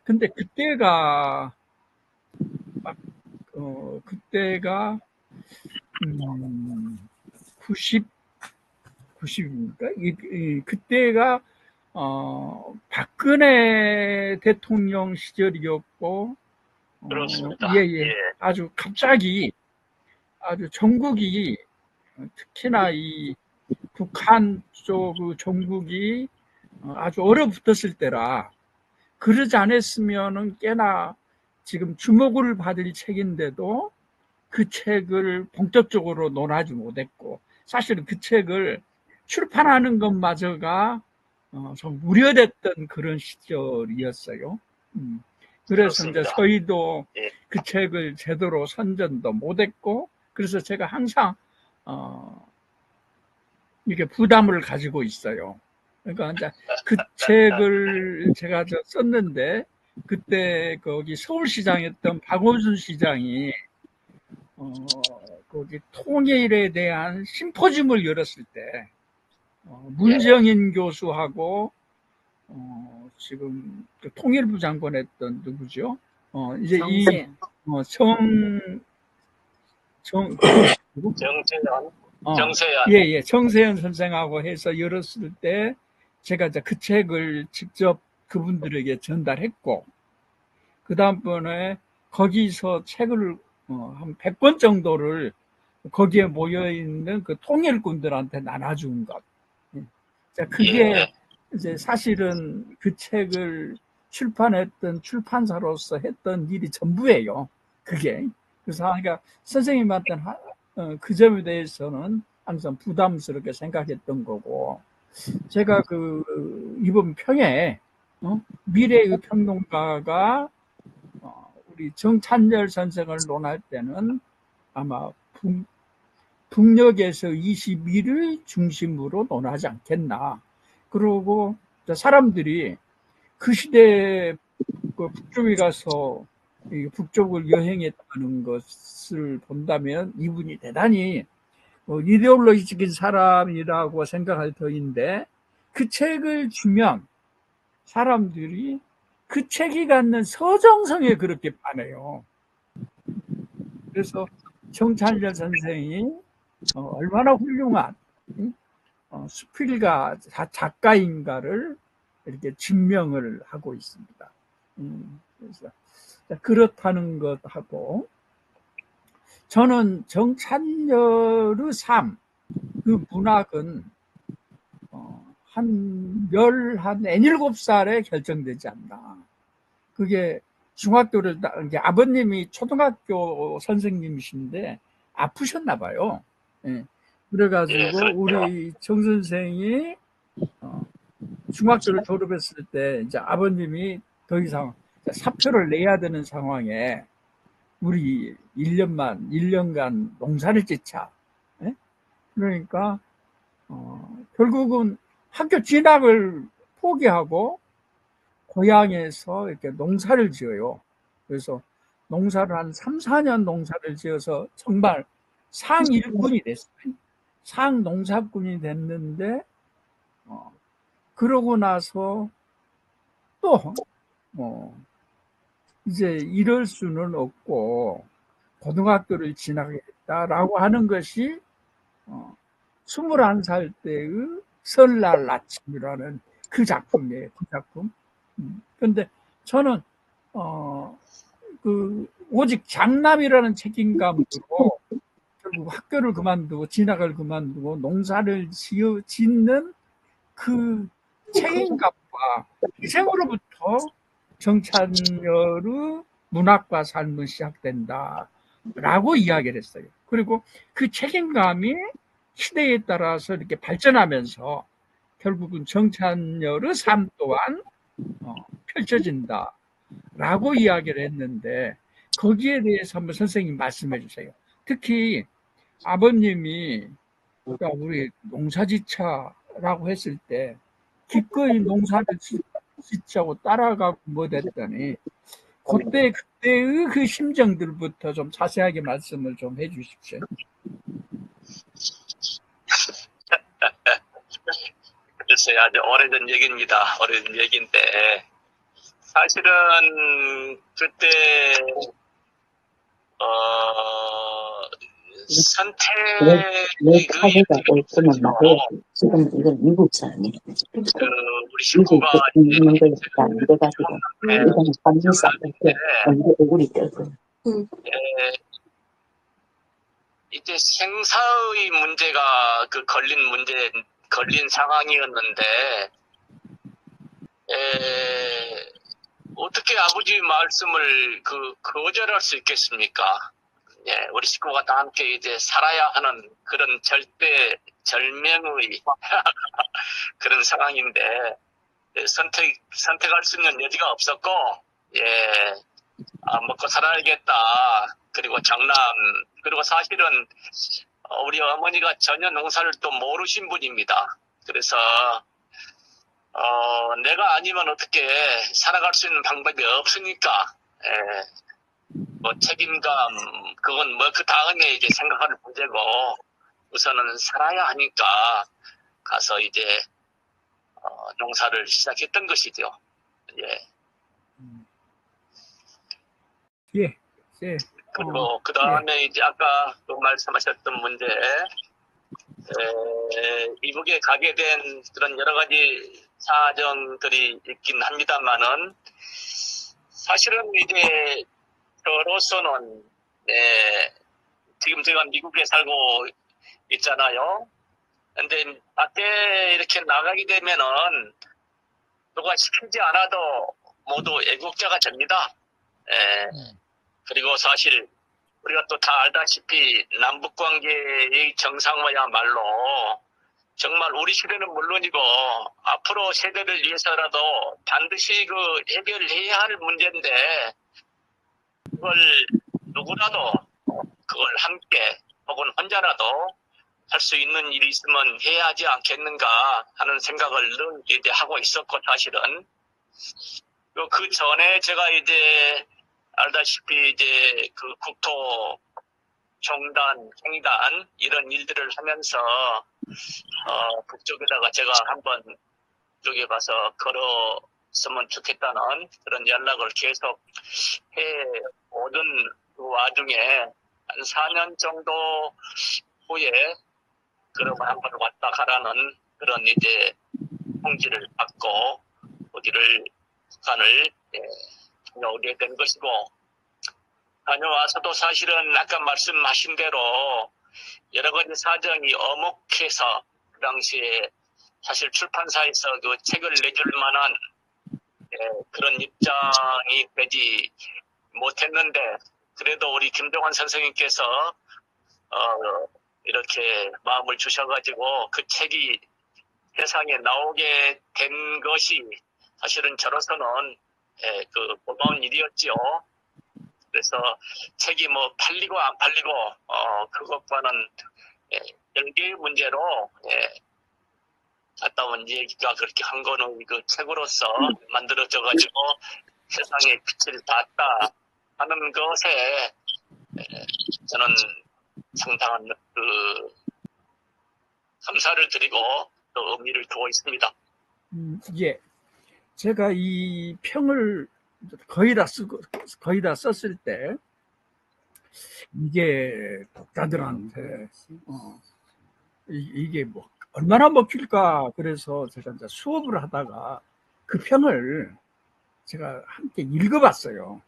근데 그때가 90입니까? 그때가 박근혜 대통령 시절이었고 그렇습니다. 예. 아주 갑자기 아주 전국이 특히나 이 북한 쪽 전국이 아주 얼어붙었을 때라 그러지 않았으면은 꽤나 지금 주목을 받을 책인데도 그 책을 본격적으로 논하지 못했고 사실은 그 책을 출판하는 것마저가 좀 우려됐던 그런 시절이었어요. 그래서 그렇습니다. 이제 저희도 그 책을 제대로 선전도 못했고 그래서 제가 항상 이렇게 부담을 가지고 있어요. 그러니까 이제 그 책을 제가 썼는데 그때 거기 서울시장이었던 박원순 시장이 거기 통일에 대한 심포지움을 열었을 때 문정인 교수하고 지금 그 통일부 장관했던 누구죠? 이제 정세현. 예, 정세현 선생하고 해서 열었을 때 제가 이제 그 책을 직접 그분들에게 전달했고 그 다음번에 거기서 책을 한 100권 정도를 거기에 모여있는 그 통일꾼들한테 나눠준 것. 그게 이제 사실은 그 책을 출판했던 출판사로서 했던 일이 전부예요. 그게. 그래서 그러니까 선생님한테는 그 점에 대해서는 항상 부담스럽게 생각했던 거고 제가 이번 평에 미래의 평론가가 우리 정찬열 선생을 논할 때는 아마 북녘에서 21을 중심으로 논하지 않겠나. 그러고 사람들이 그 시대에 북쪽에 가서 북쪽을 여행했다는 것을 본다면 이분이 대단히 이데올로기적인 사람이라고 생각할 터인데, 그 책을 주면 사람들이 그 책이 갖는 서정성에 그렇게 반해요. 그래서 정찬열 선생이 얼마나 훌륭한 수필가 작가인가를 이렇게 증명을 하고 있습니다. 그래서 그렇다는 것하고, 저는 정찬열의 삶, 그 문학은 한 17살에 결정되지 않나. 그게 중학교를, 아버님이 초등학교 선생님이신데 아프셨나 봐요. 예. 그래가지고 우리 정 선생이 중학교를 졸업했을 때 이제 아버님이 더 이상 사표를 내야 되는 상황에 우리 1년간 농사를 짓자. 예? 그러니까 결국은 학교 진학을 포기하고 고향에서 이렇게 농사를 지어요. 그래서 농사를 한 3, 4년 농사를 지어서 정말 상일꾼이 됐어요. 상농사꾼이 됐는데 그러고 나서 또 이제 이럴 수는 없고 고등학교를 진학했다라고 하는 것이 21살 때의 설날 아침이라는 그 작품이에요. 그 작품. 그런데 저는 오직 장남이라는 책임감으로 결국 학교를 그만두고 진학을 그만두고 농사를 짓는 그 책임감과 희생으로부터 정찬열의 문학과 삶은 시작된다라고 이야기를 했어요. 그리고 그 책임감이 시대에 따라서 이렇게 발전하면서 결국은 정찬열의 삶 또한 펼쳐진다라고 이야기를 했는데, 거기에 대해서 한번 선생님 말씀해 주세요. 특히 아버님이 우리 농사짓자라고 했을 때 기꺼이 농사를 짓자고 따라가고 뭐 됐더니 그때의 그 심정들부터 좀 자세하게 말씀을 좀 해주십시오. 글쎄요, 아주 오래된 얘기입니다. 오래된 얘기인데, 사실은 그때 내 카드가 올 거면 말해. 지금 이건 미국 사람이야. 우리 식구가 있는 거니까 안 돼가지고 이거는 반지사 때 언제 오구리 때고. 이제 생사의 문제가 걸린 상황이었는데, 어떻게 아버지 말씀을 거절할 수 있겠습니까? 예, 우리 식구가 다 함께 이제 살아야 하는 그런 절명의 그런 상황인데, 선택할 수 있는 여지가 없었고, 먹고 살아야겠다. 그리고 장남, 그리고 사실은 우리 어머니가 전혀 농사를 또 모르신 분입니다. 그래서 내가 아니면 어떻게 살아갈 수 있는 방법이 없으니까, 책임감, 그건 그 다음에 이제 생각할 문제고, 우선은 살아야 하니까 가서 이제 농사를 시작했던 것이죠. 그리고 그 다음에 이제 아까 또 말씀하셨던 문제, 미국에 가게 된 그런 여러 가지 사정들이 있긴 합니다만은, 사실은 이제 저로서는 지금 제가 미국에 살고 있잖아요. 근데 밖에 이렇게 나가게 되면은 누가 시키지 않아도 모두 애국자가 됩니다. 그리고 사실 우리가 또 다 알다시피 남북 관계의 정상화야말로 정말 우리 시대는 물론이고 앞으로 세대를 위해서라도 반드시 그 해결해야 할 문제인데 그걸 누구라도 그걸 함께 혹은 혼자라도 할 수 있는 일이 있으면 해야 하지 않겠는가 하는 생각을 늘 이제 하고 있었고 사실은 그 전에 제가 이제 알다시피 이제 그 국토 종단, 횡단 이런 일들을 하면서 그쪽에다가 제가 한번 쪽에 가서 걸었으면 좋겠다는 그런 연락을 계속 해 오던 그 와중에 한 4년 정도 후에 그러면 한번 왔다 가라는 그런 이제 통지를 받고 거기를 북한을 다녀오게 된 것이고 다녀와서도 사실은 아까 말씀하신 대로 여러 가지 사정이 어목해서 그 당시에 사실 출판사에서 그 책을 내줄 만한 그런 입장이 되지 못했는데 그래도 우리 김동환 선생님께서 이렇게 마음을 주셔가지고 그 책이 세상에 나오게 된 것이 사실은 저로서는 그 고마운 일이었지요. 그래서 책이 뭐 팔리고 안 팔리고 그것과는 별개의 문제로 갔다 온 얘기가 그렇게 한 거는 그 책으로서 만들어져 가지고 세상에 빛을 봤다 하는 것에 저는 상당한 그 감사를 드리고 또 의미를 두고 있습니다. 예, 제가 이 평을 거의 다 썼을 때 이게 독자들한테 이게 뭐 얼마나 먹힐까 그래서 제가 이제 수업을 하다가 그 평을 제가 함께 읽어봤어요.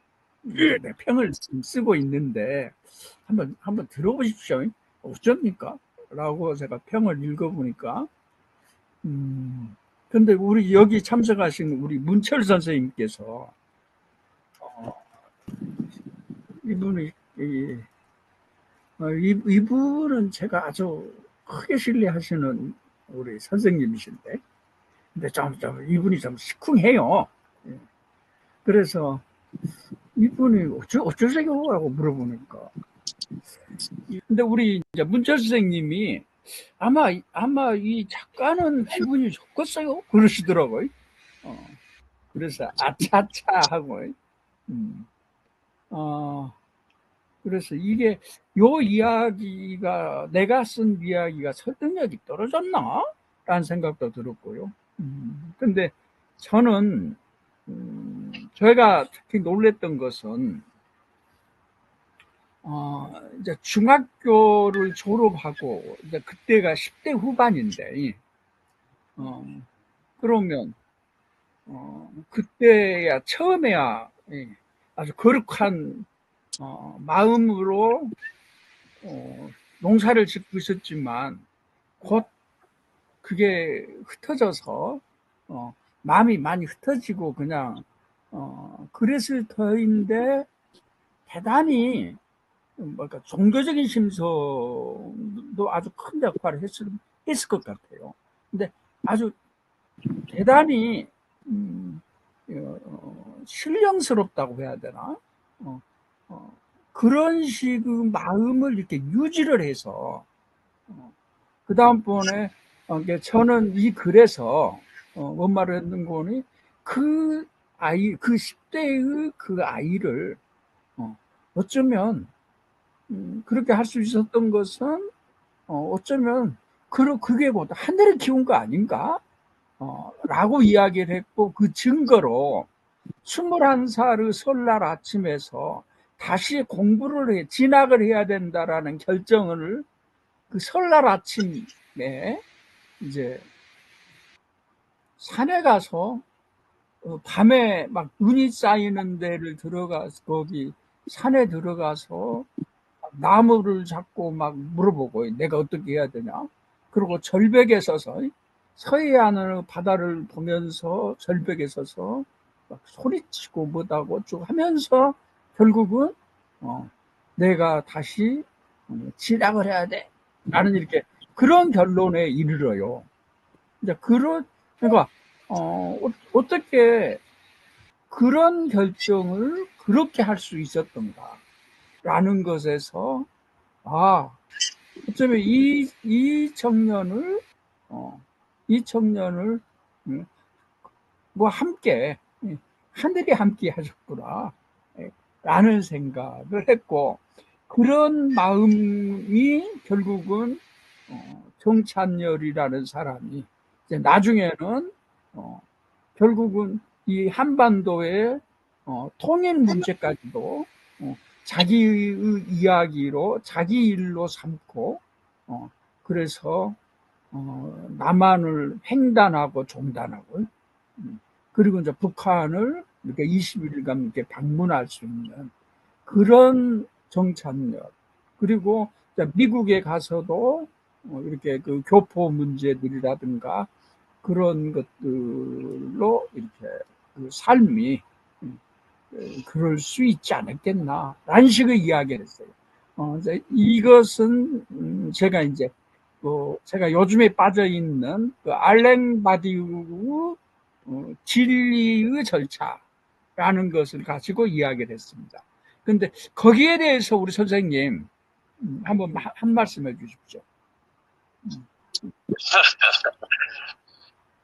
네, 평을 쓰고 있는데 한번 들어보십시오. 어쩝니까? 라고 제가 평을 읽어보니까 근데 우리 여기 참석하신 우리 문철 선생님께서 이분은 제가 아주 크게 신뢰하시는 우리 선생님이신데 근데 좀 이분이 좀 시쿵해요. 그래서 이분이 어쩌세요? 라고 물어보니까 근데 우리 이제 문철 선생님이 아마 이 작가는 기분이 좋겠어요? 그러시더라고요. 그래서 아차차 하고 그래서 이게 요 이야기가 내가 쓴 이야기가 설득력이 떨어졌나? 라는 생각도 들었고요. 근데 저는 제가 특히 놀랬던 것은 이제 중학교를 졸업하고 이제 그때가 10대 후반인데 그러면 그때야 처음에야 아주 거룩한 마음으로 농사를 짓고 있었지만 곧 그게 흩어져서 마음이 많이 흩어지고 그냥 그랬을 터인데 대단히 뭐랄까 종교적인 심성도 아주 큰 역할을 했을 것 같아요. 근데 아주 대단히 신령스럽다고 해야 되나? 그런 식의 마음을 이렇게 유지를 해서 그 다음번에 저는 이 글에서 뭔 말을 했는 거니 그 10대의 그 아이를 어쩌면 그렇게 할 수 있었던 것은 어쩌면 그게 뭐 하늘을 키운 거 아닌가? 라고 이야기를 했고 그 증거로 21살의 설날 아침에서 다시 공부를 진학을 해야 된다라는 결정을 그 설날 아침에 이제 산에 가서 밤에 막 눈이 쌓이는 데를 들어가서 거기 산에 들어가서 나무를 잡고 막 물어보고 내가 어떻게 해야 되냐. 그리고 절벽에 서서 서해안의 바다를 보면서 절벽에 서서 막 소리치고 뭐다고 쭉 하면서 결국은 내가 다시 진학을 해야 돼. 나는 이렇게 그런 결론에 이르러요. 이제 그러니까 어떻게 그런 결정을 그렇게 할 수 있었던가라는 것에서 어쩌면 이 청년을 뭐 함께 하늘이 함께 하셨구나 라는 생각을 했고, 그런 마음이 결국은 정찬열이라는 사람이 이제 나중에는 결국은 이 한반도의 통일 문제까지도 자기의 이야기로, 자기 일로 삼고, 그래서 남한을 횡단하고 종단하고, 그리고 이제 북한을 이렇게 20일간 이렇게 방문할 수 있는 그런 정찬열. 그리고 미국에 가서도 이렇게 그 교포 문제들이라든가 그런 것들로 이렇게 그 삶이 그럴 수 있지 않았겠나라는 식의 이야기를 했어요. 이제 이것은 제가 이제 제가 요즘에 빠져 있는 그 알렌 바디우의 진리의 절차라는 것을 가지고 이야기를 했습니다. 그런데 거기에 대해서 우리 선생님 한번 한 말씀 해주십시오.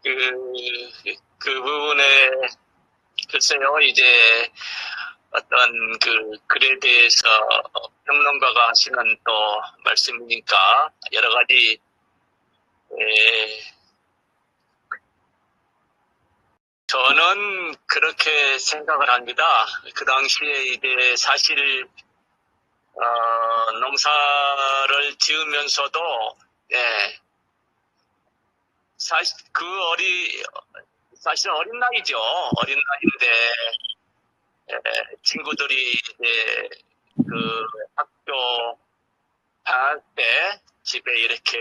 그 부분에 글쎄요, 이제 어떤 그 글에 대해서 평론가가 하시는 또 말씀이니까 여러 가지 저는 그렇게 생각을 합니다. 그 당시에 이제 사실 농사를 지으면서도 사실 사실 어린 나이죠. 어린 나이인데 친구들이 이제 그 학교 방학 때 집에 이렇게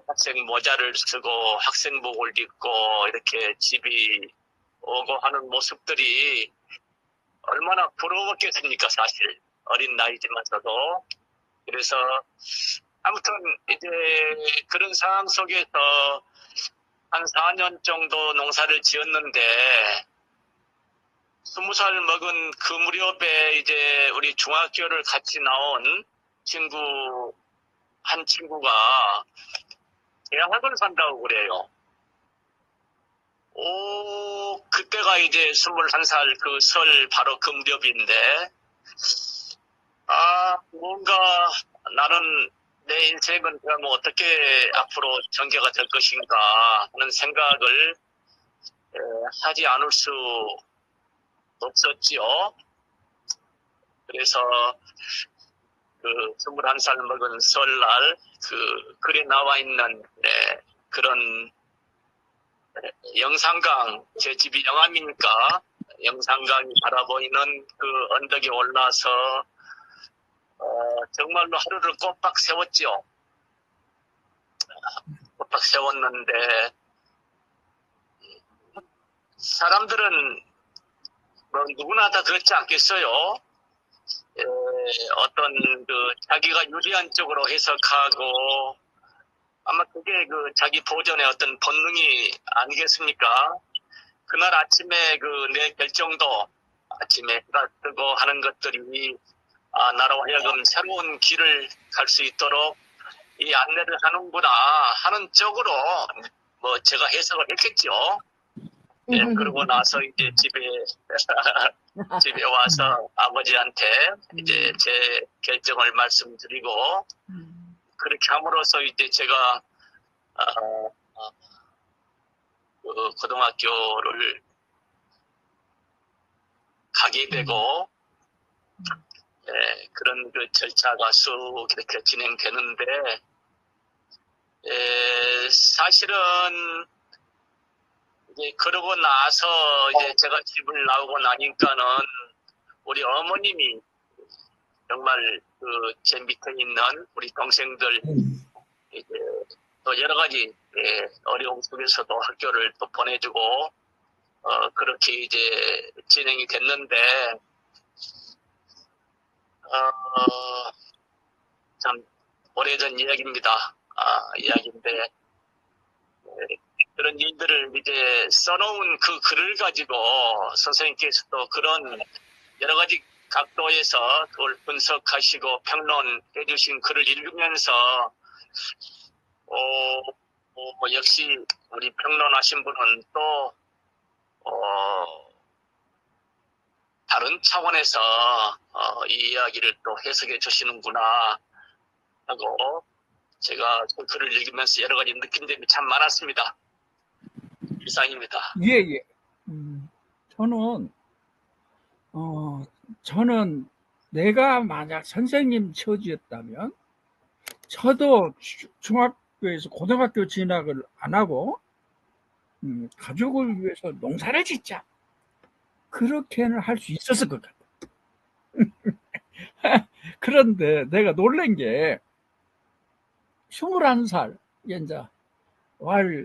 학생 모자를 쓰고 학생복을 입고 이렇게 집이 오고 하는 모습들이 얼마나 부러웠겠습니까, 사실. 어린 나이지만서도. 그래서 아무튼 이제 그런 상황 속에서 한 4년 정도 농사를 지었는데 20살 먹은 그 무렵에 이제 우리 중학교를 같이 나온 한 친구가 대학을 산다고 그래요. 그때가 이제 21살 그 설 바로 그 무렵인데, 뭔가 나는 내 인생은 그럼 어떻게 앞으로 전개가 될 것인가 하는 생각을 하지 않을 수 없었지요. 그래서 그 21살 먹은 설날 그 글에 나와 있는 그런 영산강, 제 집이 영암이니까 영산강이 바라보이는 그 언덕에 올라서 정말로 하루를 꼬박 세웠죠. 꼬박 세웠는데 사람들은 뭐 누구나 다 그렇지 않겠어요. 어떤 그 자기가 유리한 쪽으로 해석하고 아마 그게 그 자기 보전의 어떤 본능이 아니겠습니까? 그날 아침에 그 내 결정도 아침에 해가 뜨고 하는 것들이 나로 하여금 새로운 길을 갈 수 있도록 이 안내를 하는구나 하는 쪽으로 뭐 제가 해석을 했겠죠. 그러고 나서 이제 집에 와서 아버지한테 이제 제 결정을 말씀드리고 그렇게 함으로써 이제 제가 그 고등학교를 가게 되고 그런 그 절차가 쑥 이렇게 진행되는데 사실은 이제 그러고 나서 이제 제가 집을 나오고 나니까는 우리 어머님이 정말 그 제 밑에 있는 우리 동생들 이제 또 여러 가지 어려움 속에서도 학교를 또 보내주고 그렇게 이제 진행이 됐는데 참 오래전 이야기입니다. 이야기인데 그런 일들을 이제 써놓은 그 글을 가지고 선생님께서도 그런 여러 가지 각도에서 그걸 분석하시고 평론해 주신 글을 읽으면서 역시 우리 평론하신 분은 또 다른 차원에서 이 이야기를 또 해석해 주시는구나 하고 제가 그 글을 읽으면서 여러 가지 느낀 점이 참 많았습니다. 이상입니다. 예. 저는 내가 만약 선생님 처지였다면 저도 중학교에서 고등학교 진학을 안 하고 가족을 위해서 농사를 짓자 그렇게는 할 수 있었을 것 같아. 그런데 내가 놀란 게 21살 이제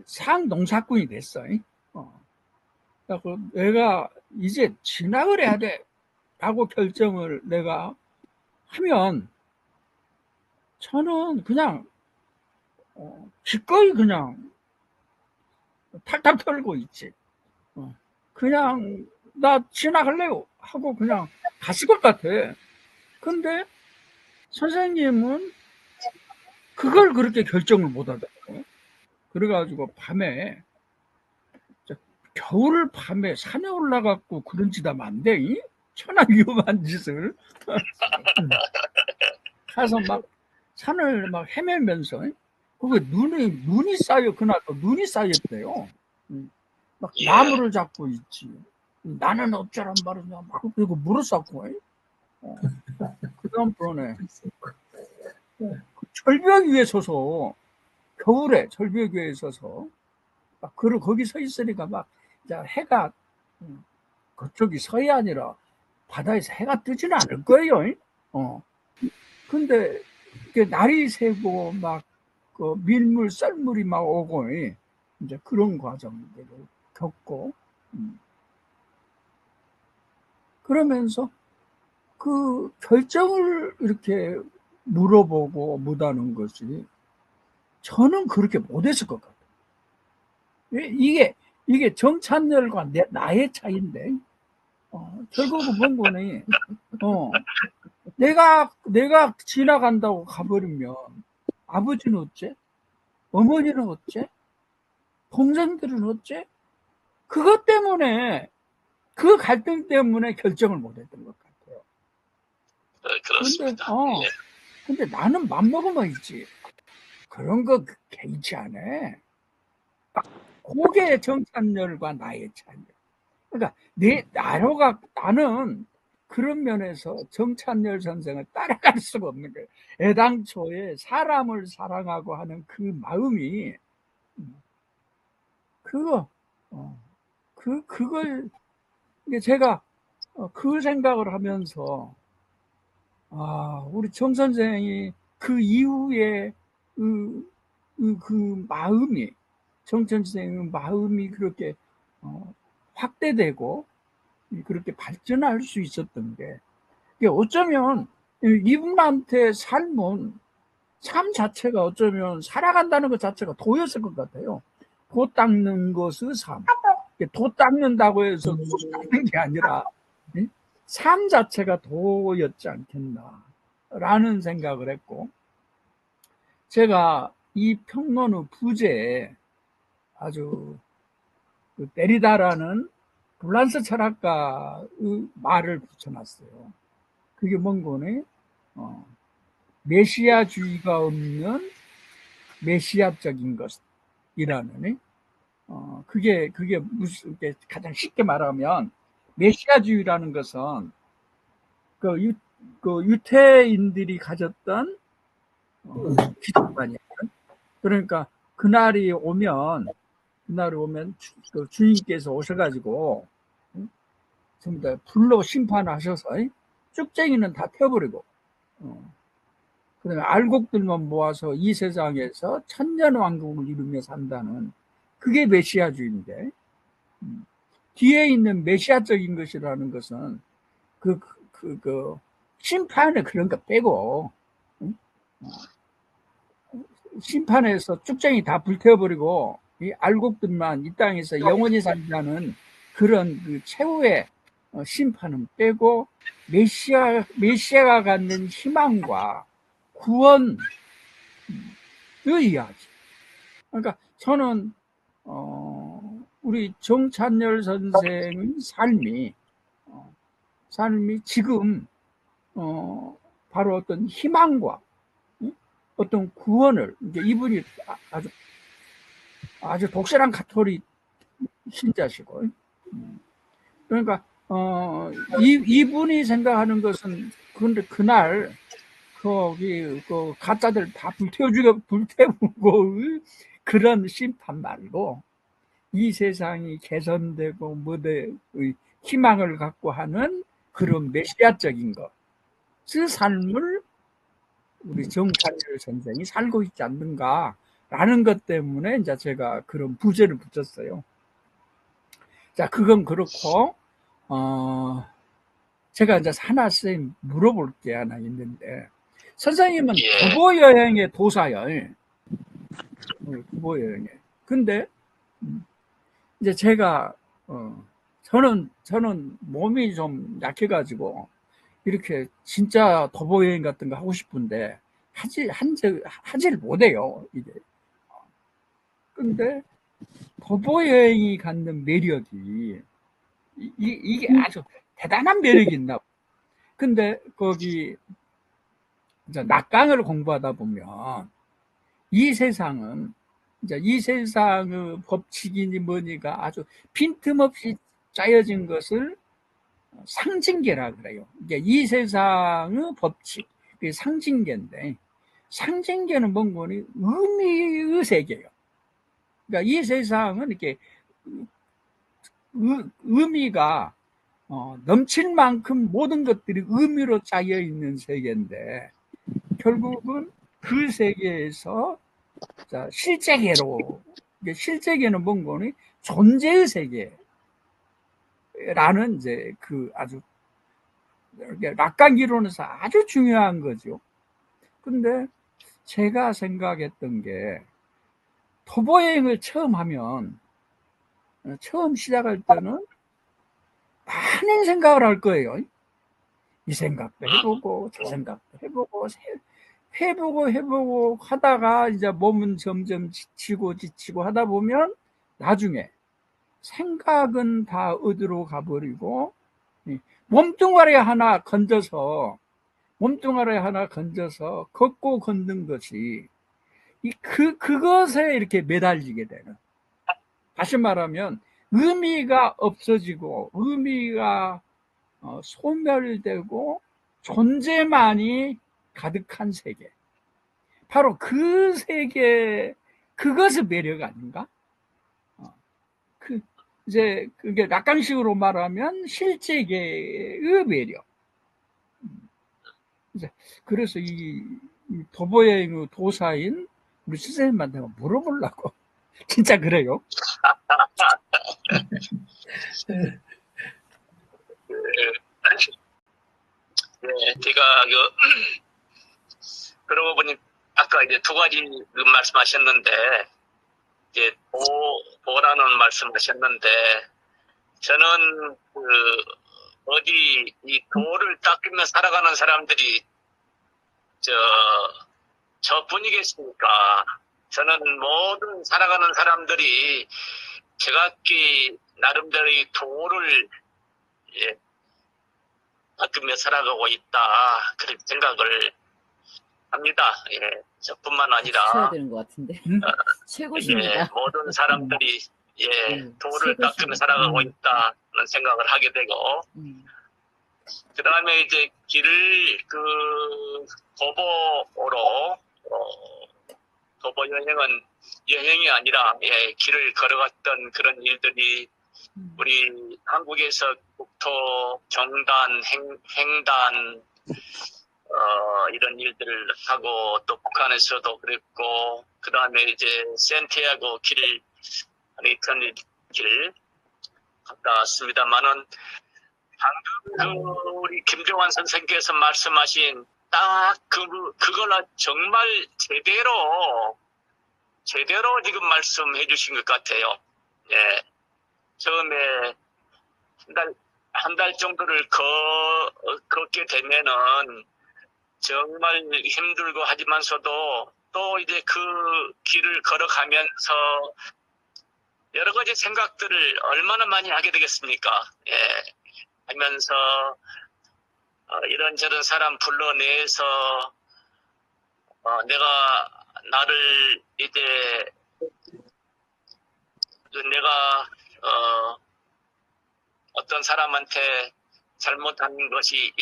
상농사꾼이 됐어. 그래서 내가 이제 진학을 해야 돼 라고 결정을 내가 하면 저는 그냥 기꺼이 그냥 탈탈 털고 있지. 그냥 나 진학할래요 하고 그냥 갔을 것 같아. 근데 선생님은 그걸 그렇게 결정을 못 하더라고요. 그래가지고 밤에 겨울 밤에 산에 올라가고 그런 짓 하면 안 돼. 천하 위험한 짓을 가서 막 산을 막 헤매면서 그게 눈이 쌓여. 그날 또 눈이 쌓였대요. 막 나무를 잡고 있지. 나는 어쩌란 말이냐 막 그리고 물을 쌓고 그 다음번에 절벽 위에 서서 겨울에 절벽 위에 서서 막 거기 서 있으니까 막 해가 그쪽이 서해안이라 바다에서 해가 뜨지는 않을 거예요. 근데 날이 새고 막 그 밀물 썰물이 막 오고 이제 그런 과정들을 겪고 그러면서 그 결정을 이렇게 물어보고 못하는 것이 저는 그렇게 못했을 것 같아요. 이게 정찬열과 나의 차이인데 결국은 뭔 거니? 내가 지나간다고 가버리면 아버지는 어째? 어머니는 어째? 동생들은 어째? 그것 때문에 그 갈등 때문에 결정을 못했던 것 같아요. 그렇습니다. 근데 나는 맘먹으면 있지. 그런 거 개의치 않아. 그게 정찬열과 나의 차이. 그러니까 나는 그런 면에서 정찬열 선생을 따라갈 수가 없는 거예요. 애당초에 사람을 사랑하고 하는 그 마음이 그걸 제가 그 생각을 하면서 우리 정 선생이 그 이후에 그 마음이 정 선생의 마음이 그렇게 확대되고 그렇게 발전할 수 있었던 게 어쩌면 이분한테 삶 자체가 어쩌면 살아간다는 것 자체가 도였을 것 같아요. 도 닦는 것의 삶. 도 닦는다고 해서 도 닦는 게 아니라 삶 자체가 도였지 않겠나라는 생각을 했고 제가 이 평론의 부제에 아주 데리다라는 불란스 철학가의 말을 붙여놨어요. 그게 뭔 거네? 메시아주의가 없는 메시아적인 것이라는 그게 무슨 가장 쉽게 말하면 메시아주의라는 것은 그 유태인들이 가졌던 기독관이에요. 그러니까 그날이 오면 그 주님께서 오셔가지고 전부 다 불로 심판하셔서 쭉쟁이는 다 태워버리고 그다음에 알곡들만 모아서 이 세상에서 천년왕국을 이루며 산다는 그게 메시아주의인데 뒤에 있는 메시아적인 것이라는 것은 그 심판을 그런 거 빼고 심판에서 쭉쟁이 다 불태워버리고 이 알곡들만 이 땅에서 영원히 산다는 그런 그 최후의 심판은 빼고 메시아가 갖는 희망과 구원의 이야기. 그러니까 저는 우리 정찬열 선생의 삶이 지금 바로 어떤 희망과 어떤 구원을 이제 이분이 아주 독실한 가톨릭 신자시고 그러니까 이분이 생각하는 것은 근데 그날 거기 그 가짜들 다 불태우고 그런 심판 말고 이 세상이 개선되고 뭐의 희망을 갖고 하는 그런 메시아적인 것, 그 삶을 우리 정찬열 선생이 살고 있지 않는가라는 것 때문에 이제 제가 그런 부제를 붙였어요. 자, 그건 그렇고 제가 이제 하나 선생님 물어볼 게 하나 있는데, 선생님은 도보 여행의 도사요. 도보 여행에. 근데 이제 제가 저는 몸이 좀 약해가지고 이렇게 진짜 도보 여행 같은 거 하고 싶은데 하질 못해요 이게. 근데 도보 여행이 갖는 매력이 이게 아주 대단한 매력이 있나. 근데 거기 이제 낙강을 공부하다 보면 이 세상은 이제 이 세상의 법칙이니 뭐니가 아주 빈틈없이 짜여진 것을 상징계라 그래요. 이게 이 세상의 법칙, 그게 상징계인데, 상징계는 뭔가니 의미의 세계예요. 그러니까 이 세상은 이렇게 의미가 넘칠 만큼 모든 것들이 의미로 짜여 있는 세계인데, 결국은 그 세계에서 실제계로, 실제계는 뭔가니 존재의 세계. 라는 이제 그 아주 낙강 이론에서 아주 중요한 거죠. 근데 제가 생각했던 게 도보 여행을 처음 시작할 때는 많은 생각을 할 거예요. 이 생각도 해보고 저 생각도 해보고 하다가 이제 몸은 점점 지치고 하다 보면 나중에 생각은 다 어디로 가버리고 몸뚱아리 하나 건져서 걷고 걷는 것이 그것에 이렇게 매달리게 되는, 다시 말하면 의미가 없어지고 의미가 소멸되고 존재만이 가득한 세계, 바로 그 세계, 그것의 매력 아닌가? 이제 그게 낙강식으로 말하면 실제계의 매력. 그래서 이 도보 여행의 도사인 우리 선생님한테 물어보려고. 진짜 그래요? 네, 제가 그러고 보니 아까 이제 두 가지 말씀하셨는데, 이제 도라는 말씀하셨는데, 저는 어디 이 도를 닦으며 살아가는 사람들이 저 분이겠습니까? 저는 모든 살아가는 사람들이 제각기 나름대로의 도를 닦으며 살아가고 있다, 그렇게 생각을 합니다. 예, 저뿐만 아니라 쳐야 되는 것 같은데. 최고십니다. 모든 사람들이 도를 닦으며 살아가고 있다는 생각을 하게 되고, 그 다음에 이제 길을 도보로 도보 여행은 여행이 아니라 길을 걸어갔던 그런 일들이 우리 한국에서 국토 정단, 횡단 이런 일들을 하고, 또 북한에서도 그랬고, 그 다음에 이제 산티아고 길 갔다 왔습니다만은, 방금 우리 김종환 선생께서 말씀하신 딱 그걸 정말 제대로 지금 말씀해 주신 것 같아요. 예. 처음에 한 달 정도를 걷게 되면은 정말 힘들고 하지만서도 또 이제 그 길을 걸어가면서 여러 가지 생각들을 얼마나 많이 하게 되겠습니까? 예. 하면서 이런저런 사람 불러내서 내가 나를 이제 내가 어떤 사람한테 잘못한 것이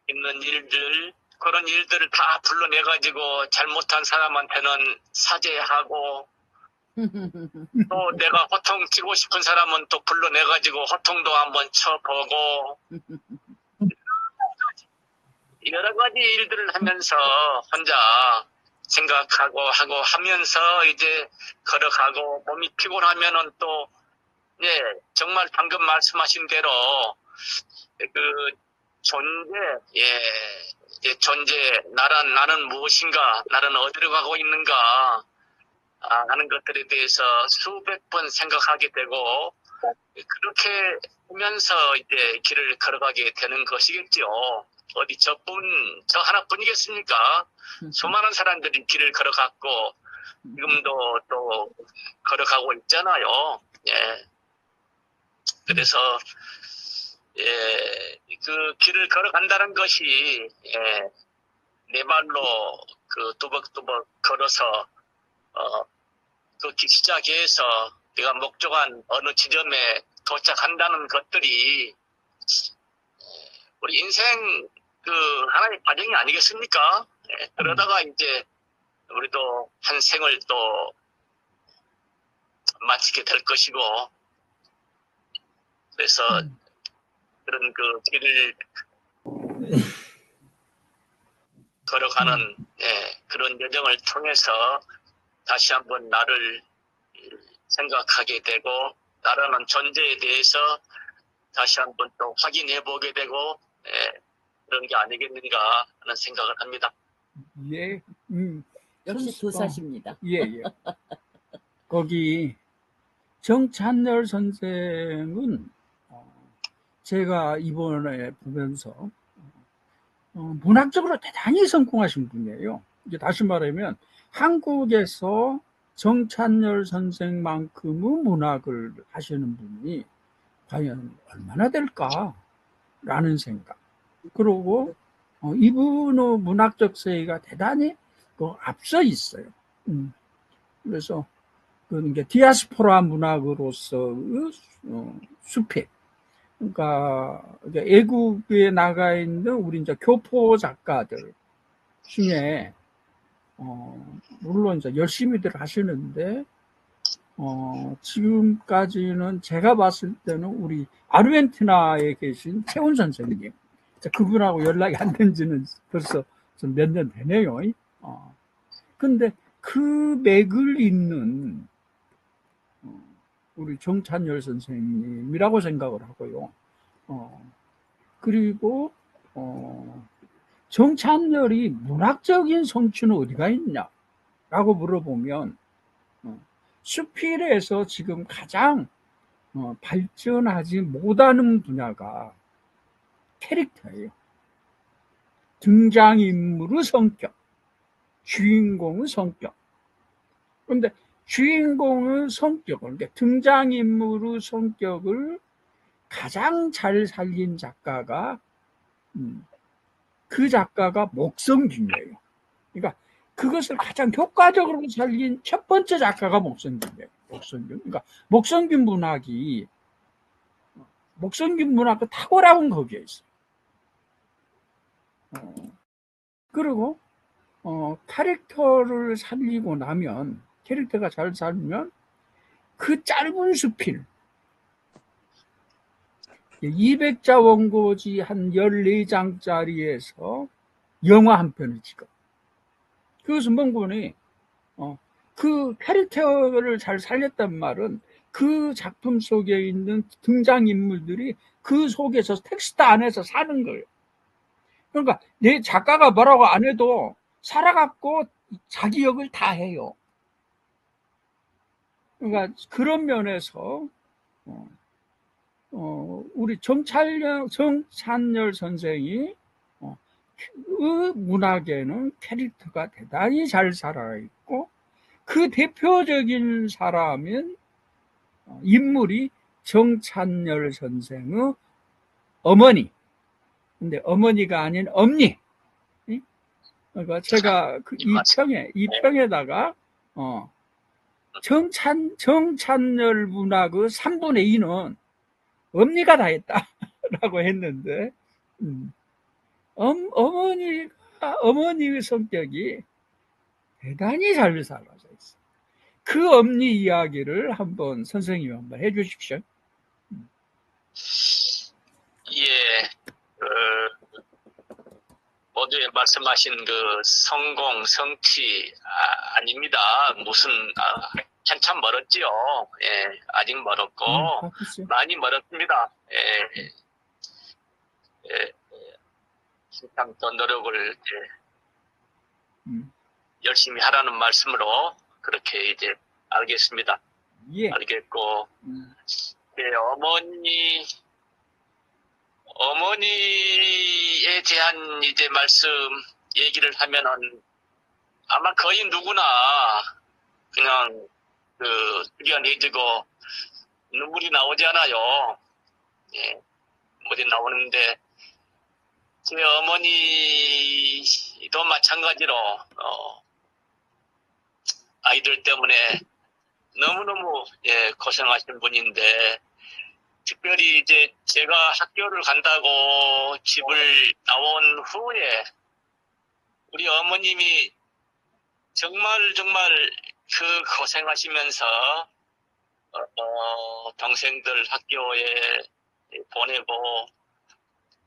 있는 일들, 그런 일들을 다 불러내가지고 잘못한 사람한테는 사죄하고 또 내가 호통 치고 싶은 사람은 또 불러내가지고 호통도 한번 쳐보고 여러 가지 일들을 하면서 혼자 생각하고 하고 하면서 이제 걸어가고 몸이 피곤하면은 또 예, 정말 방금 말씀하신 대로 그 존재, 이제 존재, 나는 무엇인가, 나는 어디로 가고 있는가 하는 것들에 대해서 수백 번 생각하게 되고 그렇게 하면서 이제 길을 걸어가게 되는 것이겠죠. 어디 저 하나뿐이겠습니까? 수많은 사람들이 길을 걸어갔고 지금도 또 걸어가고 있잖아요. 예. 그래서 예, 그 길을 걸어간다는 것이 내 발로 그 뚜벅뚜벅 걸어서 그 길 시작에서 내가 목적한 어느 지점에 도착한다는 것들이 우리 인생 그 하나의 과정이 아니겠습니까? 예, 그러다가 이제 우리도 한 생을 또 마치게 될 것이고 그래서 그런 그 길을 걸어가는 그런 여정을 통해서 다시 한번 나를 생각하게 되고 나라는 존재에 대해서 다시 한번 또 확인해 보게 되고 그런 게 아니겠는가 하는 생각을 합니다. 예, 역시 도사십니다. 예. 거기 정찬열 선생은 제가 이번에 보면서 문학적으로 대단히 성공하신 분이에요. 이제 다시 말하면 한국에서 정찬열 선생만큼의 문학을 하시는 분이 과연 얼마나 될까라는 생각. 그리고 이분의 문학적 세계가 대단히 앞서 있어요. 그래서 그 디아스포라 문학으로서의 수필. 그러니까 애국에 나가 있는 우리 이제 교포 작가들 중에 물론 이제 열심히들 하시는데 지금까지는 제가 봤을 때는 우리 아르헨티나에 계신 채훈 선생님 그분하고 연락이 안 된 지는 벌써 좀 몇 년 되네요. 근데 그 맥을 잇는 우리 정찬열 선생님이라고 생각을 하고요. 그리고 정찬열이 문학적인 성취는 어디가 있냐라고 물어보면 수필에서 지금 가장 발전하지 못하는 분야가 캐릭터예요. 등장인물의 성격, 주인공의 성격. 그런데 주인공의 성격을, 그러니까 등장인물의 성격을 가장 잘 살린 작가가 그 작가가 목성균이에요. 그러니까 그것을 가장 효과적으로 살린 첫 번째 작가가 목성균이에요. 목성균. 그러니까 목성균 문학이 목성균 탁월함은 거기에 있어요. 그리고 캐릭터를 살리고 나면 캐릭터가 잘 살면 그 짧은 수필 200자 원고지 한 14장짜리에서 영화 한 편을 찍어. 그것은 뭔고니 그 캐릭터를 잘 살렸단 말은 그 작품 속에 있는 등장인물들이 그 속에서 텍스트 안에서 사는 거예요. 그러니까 내 작가가 뭐라고 안 해도 살아갖고 자기 역을 다 해요. 그러니까 그런 면에서 우리 정찬열 선생이 그 문학에는 캐릭터가 대단히 잘 살아있고 그 대표적인 사람인 인물이 정찬열 선생의 어머니. 근데 어머니가 아닌 엄니. 그러니까 제가 그 이 평에다가 정찬열 문학의 3분의 2는 엄니가 다 했다라고 했는데 어머니의 성격이 대단히 잘 살아져 있어요. 그 엄니 이야기를 한번 선생님이 한번 해주십시오. 예, 모두 말씀하신 그 성공, 성취 아닙니다. 무슨 한참 멀었지요. 예, 아직 멀었고 많이 멀었습니다. 한참 더 노력을 열심히 하라는 말씀으로 그렇게 이제 알겠습니다. 예. 알겠고, 어머니에 대한 이제 말씀 얘기를 하면은 아마 거의 누구나 그냥 숙연해지고 눈물이 나오잖아요. 예, 눈물이 나오는데 제 어머니도 마찬가지로 아이들 때문에 너무너무 고생하신 분인데 특별히 이제 제가 학교를 간다고 집을 나온 후에 우리 어머님이 정말 그 고생하시면서 동생들 학교에 보내고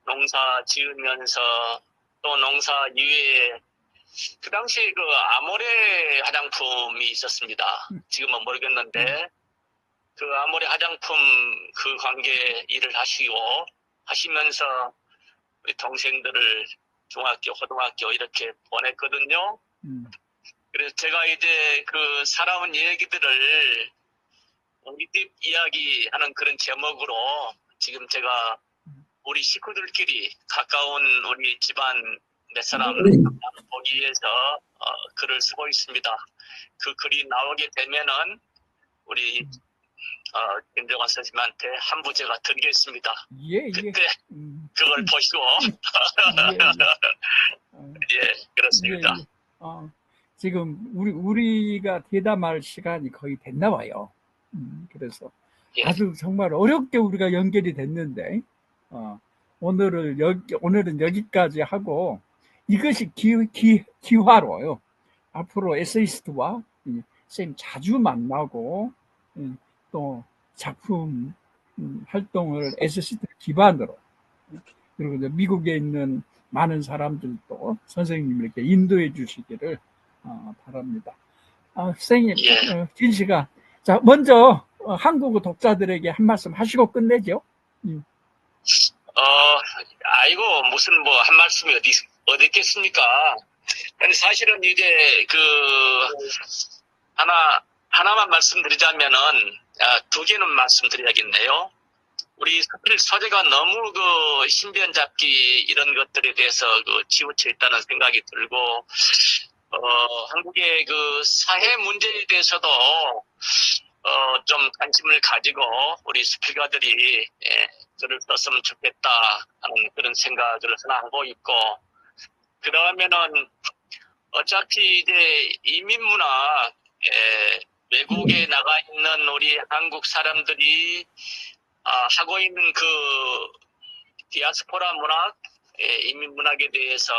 농사 지으면서 또 농사 이외에 그 당시에 그 아모레 화장품이 있었습니다. 지금은 모르겠는데 그 아모레 화장품 그 관계 일을 하시면서 우리 동생들을 중학교, 고등학교 이렇게 보냈거든요. 그래서 제가 이제 그 살아온 얘기들을 우리 집 이야기 하는 그런 제목으로 지금 제가 우리 식구들끼리 가까운 우리 집안 몇 사람 보기 위해서 글을 쓰고 있습니다. 그 글이 나오게 되면은 우리 김정환 선생님한테 한 부제가 드리겠습니다. 그때 그걸 보시고 예, 그렇습니다. 지금 우리가 대담할 시간이 거의 됐나 봐요. 그래서 아주 정말 어렵게 우리가 연결이 됐는데 오늘은 여기까지 하고 이것이 기화로요. 앞으로 에세이스트와 선생님 자주 만나고 또 작품 활동을 에세이스트 기반으로 그리고 이제 미국에 있는 많은 사람들도 선생님 이렇게 인도해 주시기를 바랍니다. 선생님, 긴 시간. 자, 먼저 한국 독자들에게 한 말씀 하시고 끝내죠. 아이고 무슨 뭐 한 말씀이 어디 있겠습니까? 근데 사실은 이제 하나만 말씀드리자면은 두 개는 말씀드려야겠네요. 우리 소재가 너무 그 신변 잡기 이런 것들에 대해서 치우쳐 있다는 생각이 들고 한국의 그 사회 문제에 대해서도 좀 관심을 가지고 우리 수필가들이 글을 썼으면 좋겠다 하는 그런 생각을 하나 하고 있고, 그러면은 어차피 이제 이민문학 외국에 나가 있는 우리 한국 사람들이 하고 있는 그 디아스포라 문학, 이민문학에 대해서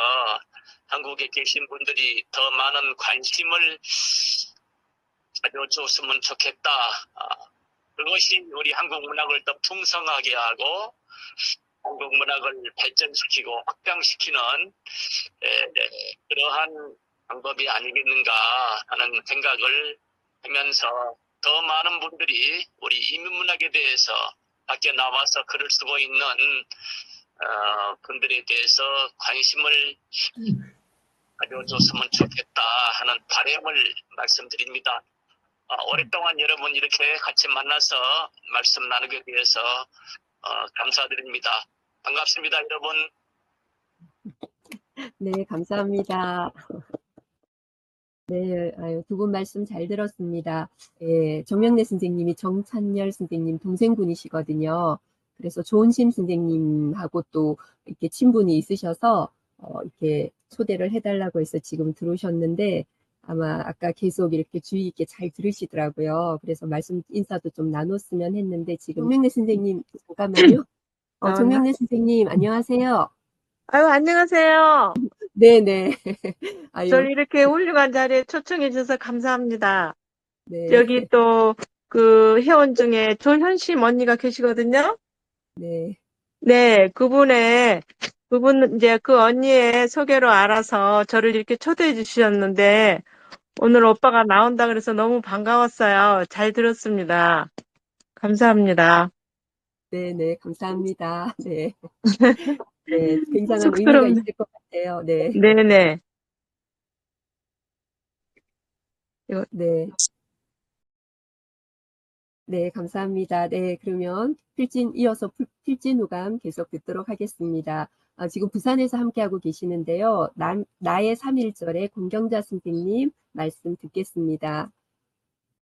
한국에 계신 분들이 더 많은 관심을 가져줬으면 좋겠다. 그것이 우리 한국 문학을 더 풍성하게 하고 한국 문학을 발전시키고 확장시키는 그러한 방법이 아니겠는가 하는 생각을 하면서 더 많은 분들이 우리 이민문학에 대해서 밖에 나와서 글을 쓰고 있는 분들에 대해서 관심을 가져줬으면 좋겠다 하는 바람을 말씀드립니다. 오랫동안 여러분 이렇게 같이 만나서 말씀 나누게 되어서 감사드립니다. 반갑습니다, 여러분. 네, 감사합니다. 네, 두 분 말씀 잘 들었습니다. 예, 정명래 선생님이 정찬열 선생님 동생분이시거든요. 그래서 조은심 선생님하고 또 이렇게 친분이 있으셔서 이렇게 초대를 해달라고 해서 지금 들어오셨는데 아마 아까 계속 이렇게 주의 있게 잘 들으시더라고요. 그래서 말씀 인사도 좀 나눴으면 했는데 지금 정명래 선생님 잠깐만요. 정명래 선생님 안녕하세요. 아유, 안녕하세요. 네네. 아유, 저를 이렇게 훌륭한 자리에 초청해 주셔서 감사합니다. 네. 여기 또 그 회원 중에 조현심 언니가 계시거든요. 네. 네, 그분 이제 그 언니의 소개로 알아서 저를 이렇게 초대해 주셨는데 오늘 오빠가 나온다 그래서 너무 반가웠어요. 잘 들었습니다. 감사합니다. 네네, 감사합니다. 네. 네, 굉장한 의미가 쑥스럽네. 있을 것 같아요. 네. 네네. 이거 네. 네, 감사합니다. 네, 그러면 이어서 필진 후감 계속 듣도록 하겠습니다. 지금 부산에서 함께하고 계시는데요. 나의 3.1절의 공경자 선생님 말씀 듣겠습니다.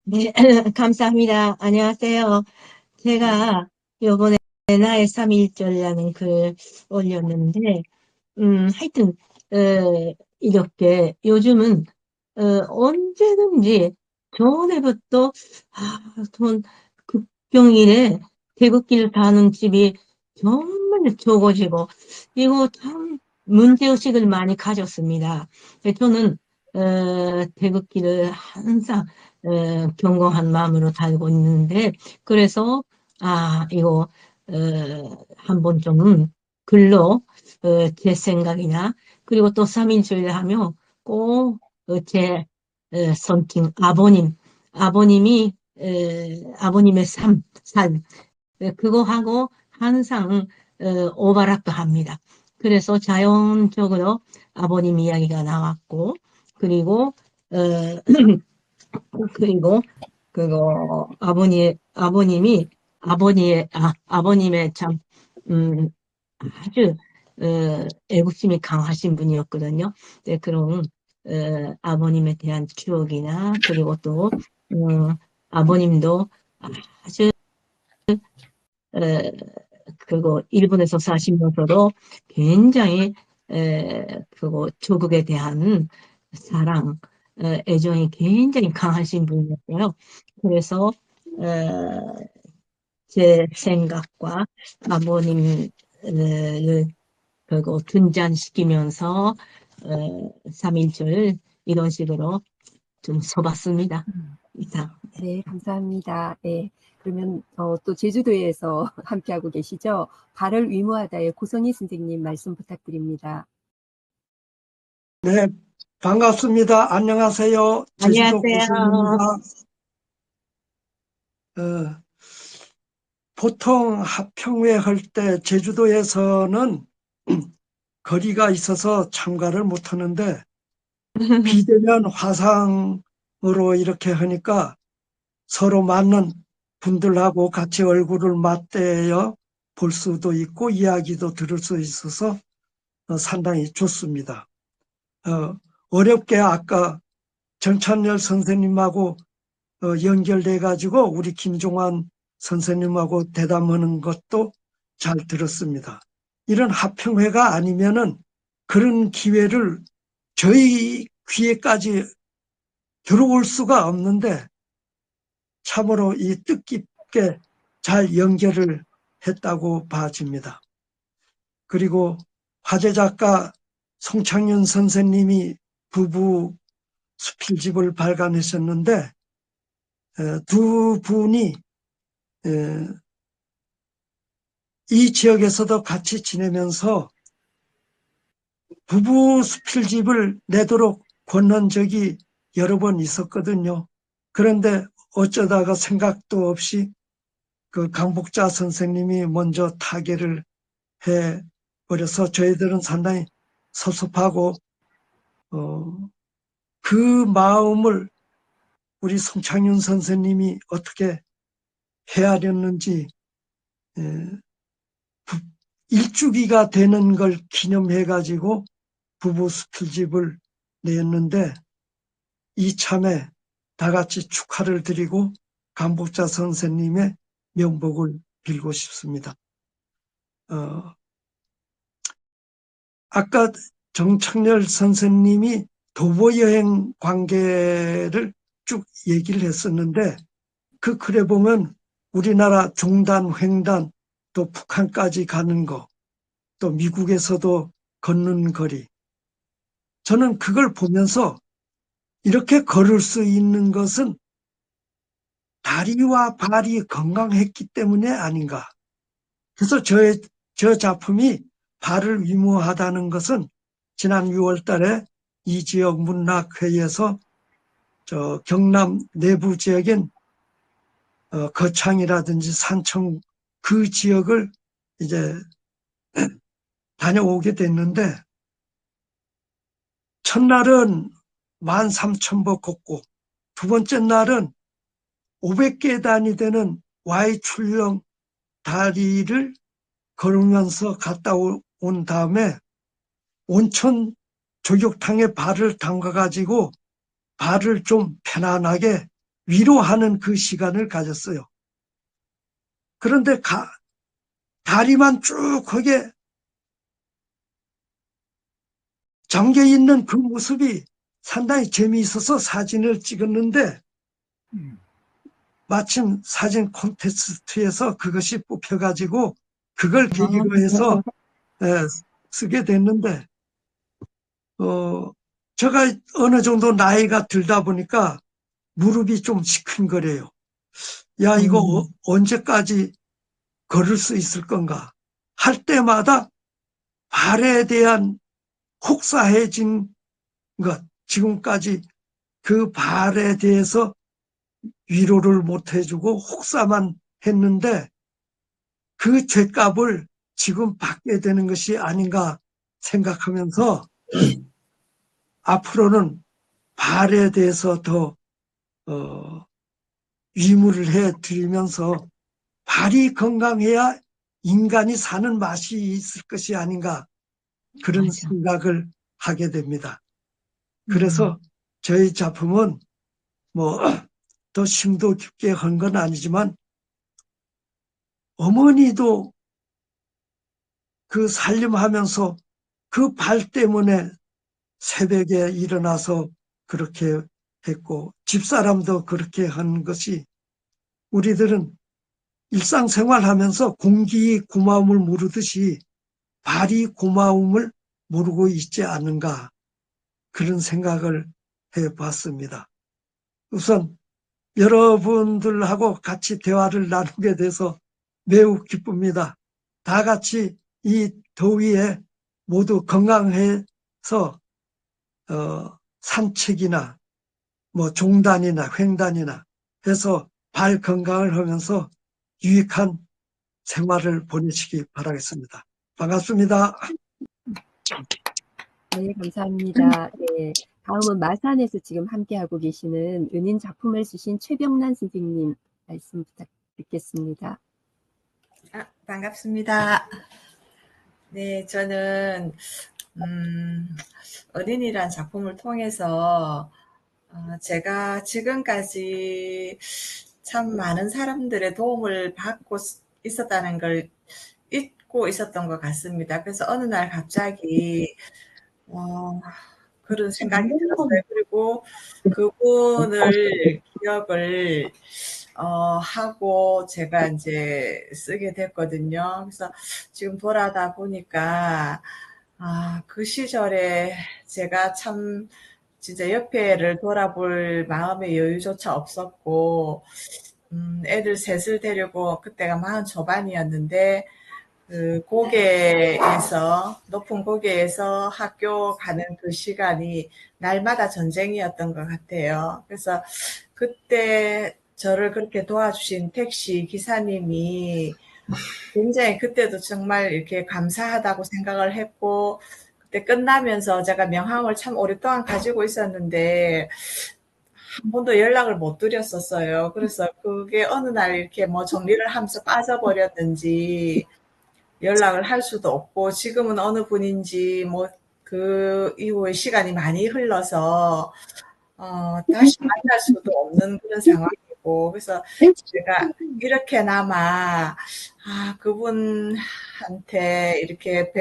네, 감사합니다. 안녕하세요. 제가 요번에 나의 3.1절이라는 글 올렸는데, 하여튼, 이렇게 요즘은, 언제든지 전에부터, 돈, 국경일에 태극기를 다는 집이 정말 적어지고, 이거 참 문제의식을 많이 가졌습니다. 저는, 태극기를 항상, 경건한 마음으로 달고 있는데, 그래서, 이거, 한번 좀 글로, 제 생각이나, 그리고 또 3.1절 하면 꼭, 제, 선팅, 아버님이, 아버님의 삶, 그거 하고 항상, 오바락도 합니다. 그래서 자연적으로 아버님 이야기가 나왔고, 그리고, 그리고, 그거, 아버님의 참, 아주, 애국심이 강하신 분이었거든요. 네, 그런, 아버님에 대한 추억이나, 그리고 또, 아버님도 아주, 그거, 일본에서 사시면서도 굉장히, 그거, 조국에 대한 사랑, 애정이 굉장히 강하신 분이었어요. 그래서, 제 생각과 아버님을 그거 분잔시키면서 3.1절 이런 식으로 좀 써봤습니다. 이상. 네, 감사합니다. 네, 그러면 또 제주도에서 함께하고 계시죠? 발을 위무하다의 고성희 선생님 말씀 부탁드립니다. 네, 반갑습니다. 안녕하세요. 제주도 고성입니다. 보통 합평회 할 때 제주도에서는 거리가 있어서 참가를 못하는데 비대면 화상으로 이렇게 하니까 서로 맞는 분들하고 같이 얼굴을 맞대어 볼 수도 있고 이야기도 들을 수 있어서 상당히 좋습니다. 어렵게 아까 정찬열 선생님하고 연결돼 가지고 우리 김종환 선생님하고 대담하는 것도 잘 들었습니다. 이런 합평회가 아니면은 그런 기회를 저희 귀에까지 들어올 수가 없는데 참으로 이 뜻깊게 잘 연결을 했다고 봐집니다. 그리고 화제 작가 송창윤 선생님이 부부 수필집을 발간하셨는데 두 분이 이 지역에서도 같이 지내면서 부부 수필집을 내도록 권한 적이 여러 번 있었거든요. 그런데 어쩌다가 생각도 없이 그 강복자 선생님이 먼저 타계를 해 버려서 저희들은 상당히 섭섭하고 그 마음을 우리 송창윤 선생님이 어떻게 헤아렸는지 일주기가 되는 걸 기념해 가지고 부부 스틸집을 냈는데 이참에 다 같이 축하를 드리고 강복자 선생님의 명복을 빌고 싶습니다. 아까 정창렬 선생님이 도보 여행 관계를 쭉 얘기를 했었는데 그 글에 보면 우리나라 종단, 횡단, 또 북한까지 가는 거, 또 미국에서도 걷는 거리. 저는 그걸 보면서 이렇게 걸을 수 있는 것은 다리와 발이 건강했기 때문에 아닌가. 그래서 저 작품이 발을 위무하다는 것은 지난 6월 달에 이 지역 문학회에서 저 경남 내부 지역인 거창이라든지 산청 그 지역을 이제 다녀오게 됐는데 첫날은 13,000보 걷고 두 번째 날은 500계단이 되는 Y 출렁 다리를 걸으면서 갔다 온 다음에 온천 조격탕에 발을 담가가지고 발을 좀 편안하게 위로하는 그 시간을 가졌어요. 그런데 다리만 쭉 하게 잠겨있는 그 모습이 상당히 재미있어서 사진을 찍었는데 마침 사진 콘테스트에서 그것이 뽑혀가지고 그걸 계기로 해서 쓰게 됐는데 제가 어느 정도 나이가 들다 보니까 무릎이 좀 시큰거려요. 야, 이거 언제까지 걸을 수 있을 건가 할 때마다 발에 대한 혹사해진 것, 지금까지 그 발에 대해서 위로를 못 해주고 혹사만 했는데 그 죗값을 지금 받게 되는 것이 아닌가 생각하면서 앞으로는 발에 대해서 더 위무를 해드리면서 발이 건강해야 인간이 사는 맛이 있을 것이 아닌가 그런 생각을 하게 됩니다. 그래서 저희 작품은 뭐 더 심도 깊게 한 건 아니지만 어머니도 그 살림하면서 그 발 때문에 새벽에 일어나서 그렇게 했고 집사람도 그렇게 한 것이 우리들은 일상생활하면서 공기 고마움을 모르듯이 발이 고마움을 모르고 있지 않은가 그런 생각을 해봤습니다. 우선 여러분들하고 같이 대화를 나누게 돼서 매우 기쁩니다. 다 같이 이 더위에 모두 건강해서 산책이나 뭐 종단이나 횡단이나 해서 발 건강을 하면서 유익한 생활을 보내시기 바라겠습니다. 반갑습니다. 네, 감사합니다. 네, 다음은 마산에서 지금 함께하고 계시는 은인 작품을 쓰신 최병란 선생님 말씀 듣겠습니다. 반갑습니다. 네, 저는 은인이란 작품을 통해서 제가 지금까지 참 많은 사람들의 도움을 받고 있었다는 걸 잊고 있었던 것 같습니다. 그래서 어느 날 갑자기 그런 생각이 들었어요. 그리고 그분을 기억을 하고 제가 이제 쓰게 됐거든요. 그래서 지금 돌아다 보니까 그 시절에 제가 참 진짜 옆에를 돌아볼 마음의 여유조차 없었고 애들 셋을 데리고 그때가 40 초반이었는데 그 높은 고개에서 학교 가는 그 시간이 날마다 전쟁이었던 것 같아요. 그래서 그때 저를 그렇게 도와주신 택시 기사님이 굉장히 그때도 정말 이렇게 감사하다고 생각을 했고, 그때 끝나면서 제가 명함을 참 오랫동안 가지고 있었는데, 한 번도 연락을 못 드렸었어요. 그래서 그게 어느 날 이렇게 뭐 정리를 하면서 빠져버렸는지 연락을 할 수도 없고, 지금은 어느 분인지 뭐 그 이후에 시간이 많이 흘러서, 다시 만날 수도 없는 그런 상황이고, 그래서 제가 이렇게나마, 그분한테 이렇게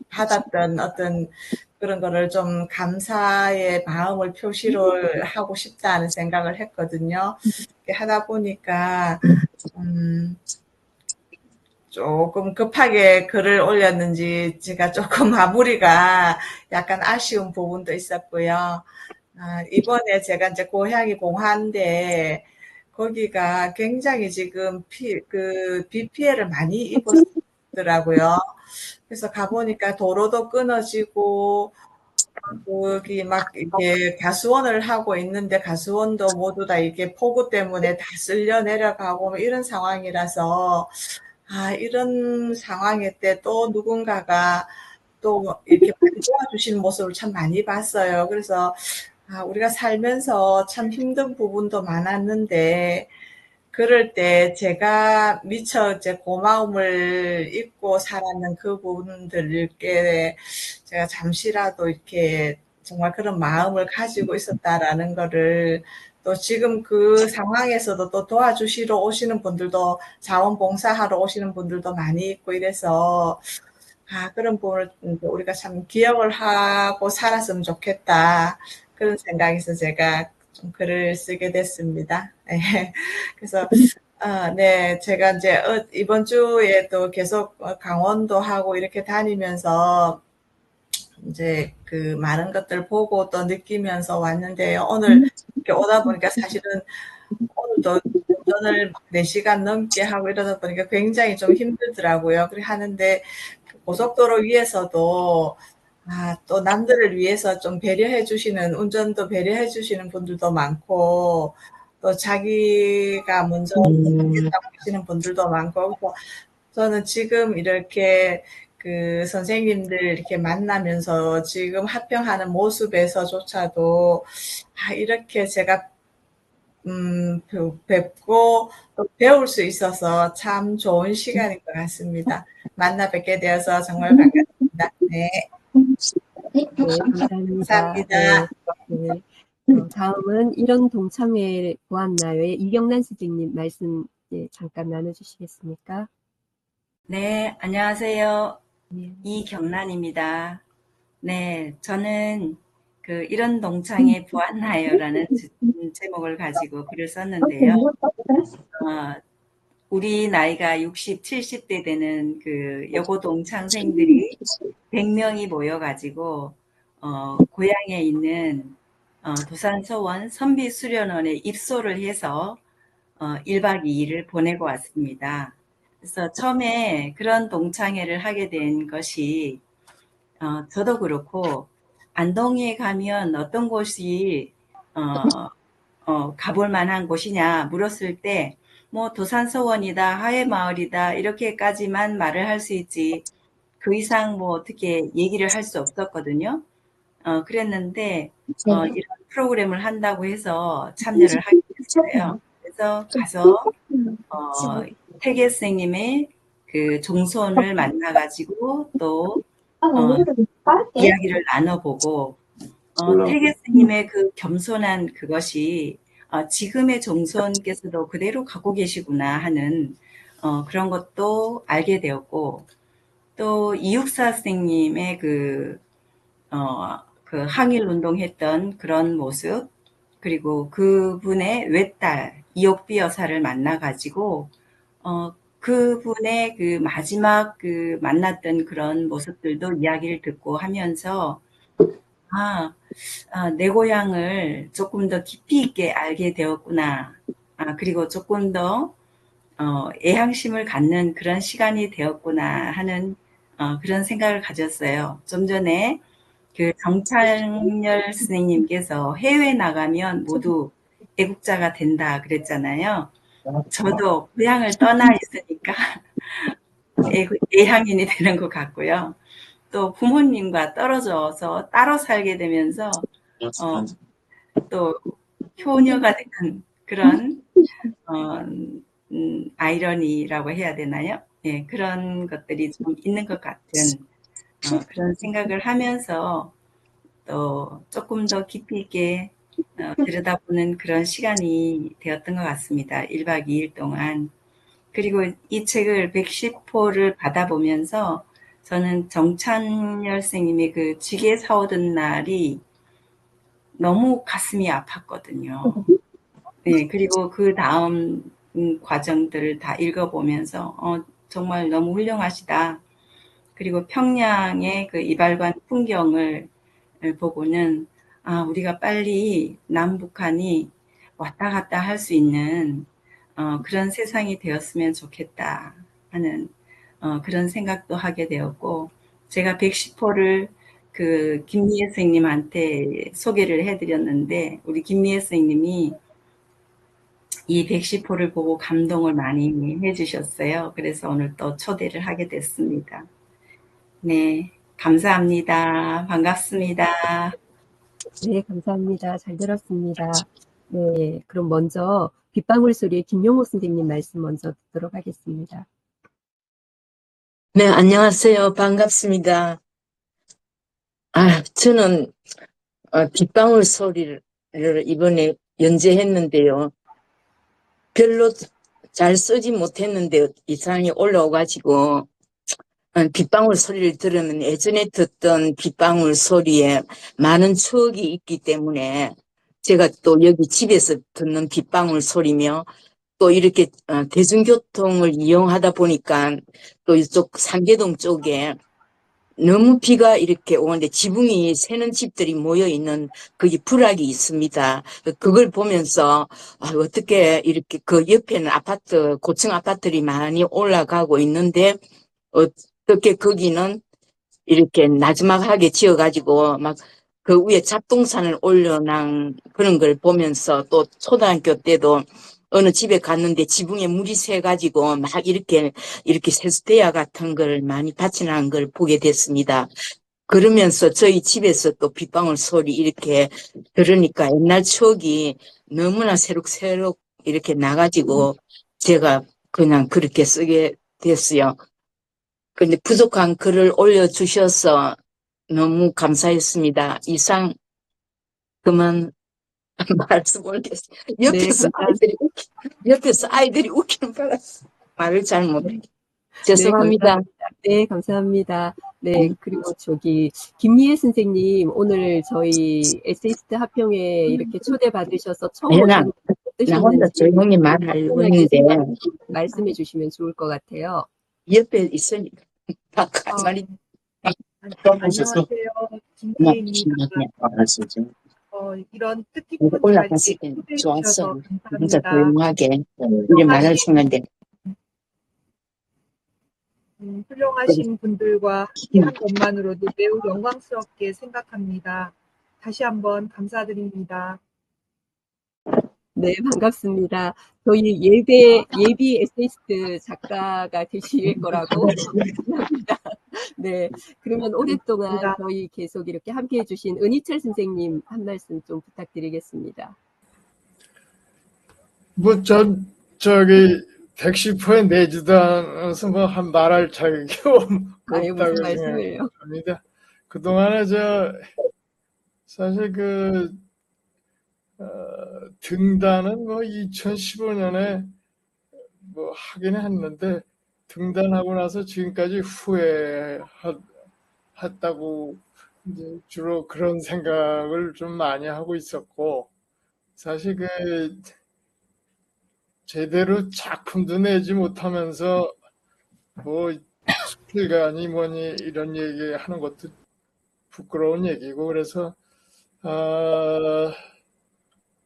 받았던 어떤 그런 거를 좀 감사의 마음을 표시를 하고 싶다는 생각을 했거든요. 이렇게 하다 보니까, 조금 급하게 글을 올렸는지 제가 조금 마무리가 약간 아쉬운 부분도 있었고요. 이번에 제가 이제 고향이 봉화인데 거기가 굉장히 지금 비 피해를 많이 입었더라고요. 그래서 가보니까 도로도 끊어지고 거기 막 이렇게 가수원을 하고 있는데 가수원도 모두 다 이렇게 폭우 때문에 다 쓸려 내려가고 이런 상황이라서 이런 상황일 때 또 누군가가 또 이렇게 많이 도와주시는 모습을 참 많이 봤어요. 그래서 우리가 살면서 참 힘든 부분도 많았는데 그럴 때 제가 미처 이제 고마움을 잊고 살았는 그 부분들께 제가 잠시라도 이렇게 정말 그런 마음을 가지고 있었다라는 거를 또 지금 그 상황에서도 또 도와주시러 오시는 분들도 자원봉사하러 오시는 분들도 많이 있고 이래서 그런 부분을 우리가 참 기억을 하고 살았으면 좋겠다. 그런 생각에서 제가 좀 글을 쓰게 됐습니다. 네. 그래서, 네, 제가 이제 이번 주에도 계속 강원도 하고 이렇게 다니면서 이제 그 많은 것들 보고 또 느끼면서 왔는데요. 오늘 이렇게 오다 보니까 사실은 오늘도 운전을 4시간 넘게 하고 이러다 보니까 굉장히 좀 힘들더라고요. 그래 하는데 고속도로 위에서도 또 남들을 위해서 좀 배려해 주시는, 운전도 배려해 주시는 분들도 많고, 또 자기가 먼저 하겠다고 하시는 분들도 많고, 그래서 저는 지금 이렇게 그 선생님들 이렇게 만나면서 지금 합평하는 모습에서조차도, 이렇게 제가, 뵙고 또 배울 수 있어서 참 좋은 시간인 것 같습니다. 만나 뵙게 되어서 정말 반갑습니다. 네. 네, 감사합니다. 네. 다음은 이런 동창회 보았나요의 이경란 선생님 말씀 잠깐 나눠주시겠습니까? 네, 안녕하세요. 네. 이경란입니다. 네, 저는 이런 동창회 보았나요라는 제목을 가지고 글을 썼는데요. 우리 나이가 60, 70대 되는 여고 동창생들이 100명이 모여가지고 고향에 있는 도산서원 선비수련원에 입소를 해서 1박 2일을 보내고 왔습니다. 그래서 처음에 그런 동창회를 하게 된 것이 저도 그렇고 안동에 가면 어떤 곳이 가볼 만한 곳이냐 물었을 때 뭐 도산서원이다, 하회마을이다 이렇게까지만 말을 할 수 있지 그 이상 뭐 어떻게 얘기를 할 수 없었거든요. 그랬는데 이런 프로그램을 한다고 해서 참여를 하게 됐어요. 그래서 가서 태계 선생님의 그 종손을 만나가지고 또 이야기를 나눠보고 태계 선생님의 그 겸손한 그것이 지금의 종손께서도 그대로 갖고 계시구나 하는 그런 것도 알게 되었고 또 이육사 선생님의 그 항일 운동했던 그런 모습 그리고 그분의 외딸 이옥비 여사를 만나가지고 그분의 그 마지막 만났던 그런 모습들도 이야기를 듣고 하면서 내 고향을 조금 더 깊이 있게 알게 되었구나. 그리고 조금 더 애향심을 갖는 그런 시간이 되었구나 하는 그런 생각을 가졌어요. 좀 전에 정창열 선생님께서 해외 나가면 모두 애국자가 된다 그랬잖아요. 저도 고향을 떠나 있으니까 애향인이 되는 것 같고요. 또 부모님과 떨어져서 따로 살게 되면서 또 효녀가 되는 그런 아이러니라고 해야 되나요? 예, 그런 것들이 좀 있는 것 같은 그런 생각을 하면서 또 조금 더 깊이 있게 들여다보는 그런 시간이 되었던 것 같습니다. 1박 2일 동안. 그리고 이 책을 110호를 받아보면서 저는 정찬열 선생님의 그 지게 사오던 날이 너무 가슴이 아팠거든요. 네, 그리고 그 다음 과정들을 다 읽어보면서 정말 너무 훌륭하시다. 그리고 평양의 그 이발관 풍경을 보고는 우리가 빨리 남북한이 왔다 갔다 할 수 있는 그런 세상이 되었으면 좋겠다 하는 그런 생각도 하게 되었고, 제가 110호를 그 김미애 선생님한테 소개를 해드렸는데 우리 김미애 선생님이 이 110호를 보고 감동을 많이 해주셨어요. 그래서 오늘 또 초대를 하게 됐습니다. 네, 감사합니다. 반갑습니다. 네, 감사합니다. 잘 들었습니다. 네, 그럼 먼저 빗방울 소리의 김용호 선생님 말씀 먼저 듣도록 하겠습니다. 네, 안녕하세요. 반갑습니다. 저는 빗방울 소리를 이번에 연재했는데요. 별로 잘 쓰지 못했는데 이상이 올라와가지고 빗방울 소리를 들으면 예전에 듣던 빗방울 소리에 많은 추억이 있기 때문에 제가 또 여기 집에서 듣는 빗방울 소리며 또 이렇게 대중교통을 이용하다 보니까 또 이쪽 상계동 쪽에 너무 비가 이렇게 오는데 지붕이 새는 집들이 모여 있는 거기 부락이 있습니다. 그걸 보면서 어떻게 이렇게 그 옆에는 아파트, 고층 아파트들이 많이 올라가고 있는데 어떻게 거기는 이렇게 나지막하게 지어가지고 막 그 위에 잡동산을 올려놓은 그런 걸 보면서 또 초등학교 때도 어느 집에 갔는데 지붕에 물이 새가지고 막 이렇게 세수대야 같은 걸 많이 받쳐놓은 걸 보게 됐습니다. 그러면서 저희 집에서 또 빗방울 소리 이렇게 들으니까 옛날 추억이 너무나 새록새록 이렇게 나가지고 제가 그냥 그렇게 쓰게 됐어요. 근데 부족한 글을 올려주셔서 너무 감사했습니다. 이상 그만 말씀 올리겠습니다. 옆에서 아이들이 웃기는 바라 말을 잘 못해. 죄송합니다. 네, 감사합니다. 네, 그리고 김미애 선생님, 오늘 저희 에세이스트 합평회 이렇게 초대받으셔서 처음 오셨는데 나 혼자 조용히 말하려고 했는데 말씀해 주시면 좋을 것 같아요. 옆에 있으니까 말이 안녕하세요. 김태희입니다. 이런 뜻깊은 올라갔을 때 좋았어. 혼자 조용하게 우리 말을 쓰는데 훌륭하신 분들과 함께한 것만으로도 매우 영광스럽게 생각합니다. 다시 한번 감사드립니다. 네, 반갑습니다. 저희 예비 에세이스트 작가가 되실 거라고 생각합니다. 네, 그러면 오랫동안 저희 계속 이렇게 함께 해주신 은희철 선생님 한 말씀 좀 부탁드리겠습니다. 저기 110호에 내지도 않아서 뭐 한 말할 자격이 없다고 무슨 말씀을요? 생각합니다. 그동안에 사실 등단은 뭐 2015년에 뭐 하긴 했는데 등단하고 나서 지금까지 후회했다고 이제 주로 그런 생각을 좀 많이 하고 있었고, 사실 제대로 작품도 내지 못하면서 뭐 수필가니 뭐니 이런 얘기 하는 것도 부끄러운 얘기고, 그래서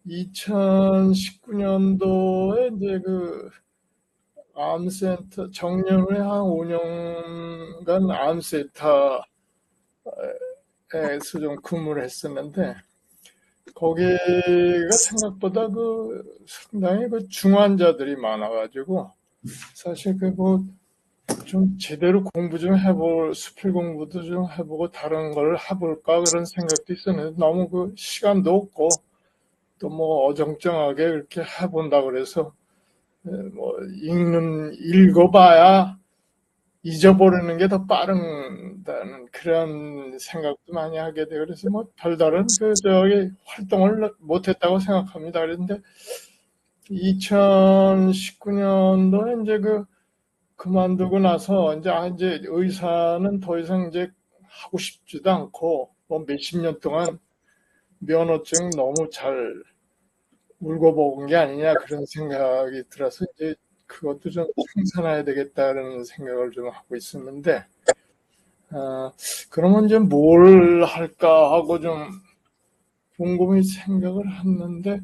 2019년도에 이제 암센터 정년을 한 5년간 암센터에서 좀 근무를 했었는데, 거기가 생각보다 상당히 중환자들이 많아가지고, 사실 좀 제대로 공부 좀 수필 공부도 좀 해보고 다른 걸 해볼까 그런 생각도 있었는데, 너무 시간도 없고, 또 어정쩡하게 이렇게 해본다 그래서, 읽어봐야 잊어버리는 게 더 빠른다는 그런 생각도 많이 하게 돼요. 그래서 별다른 활동을 못했다고 생각합니다. 그런데 2019년도에 이제 그만두고 나서 이제 의사는 더 이상 이제 하고 싶지도 않고 몇십 년 동안 면허증 너무 잘 울고 먹은 게 아니냐 그런 생각이 들어서 이제 그것도 좀 청산해야 되겠다는 생각을 좀 하고 있었는데, 그러면 이제 뭘 할까 하고 좀 곰곰이 생각을 했는데,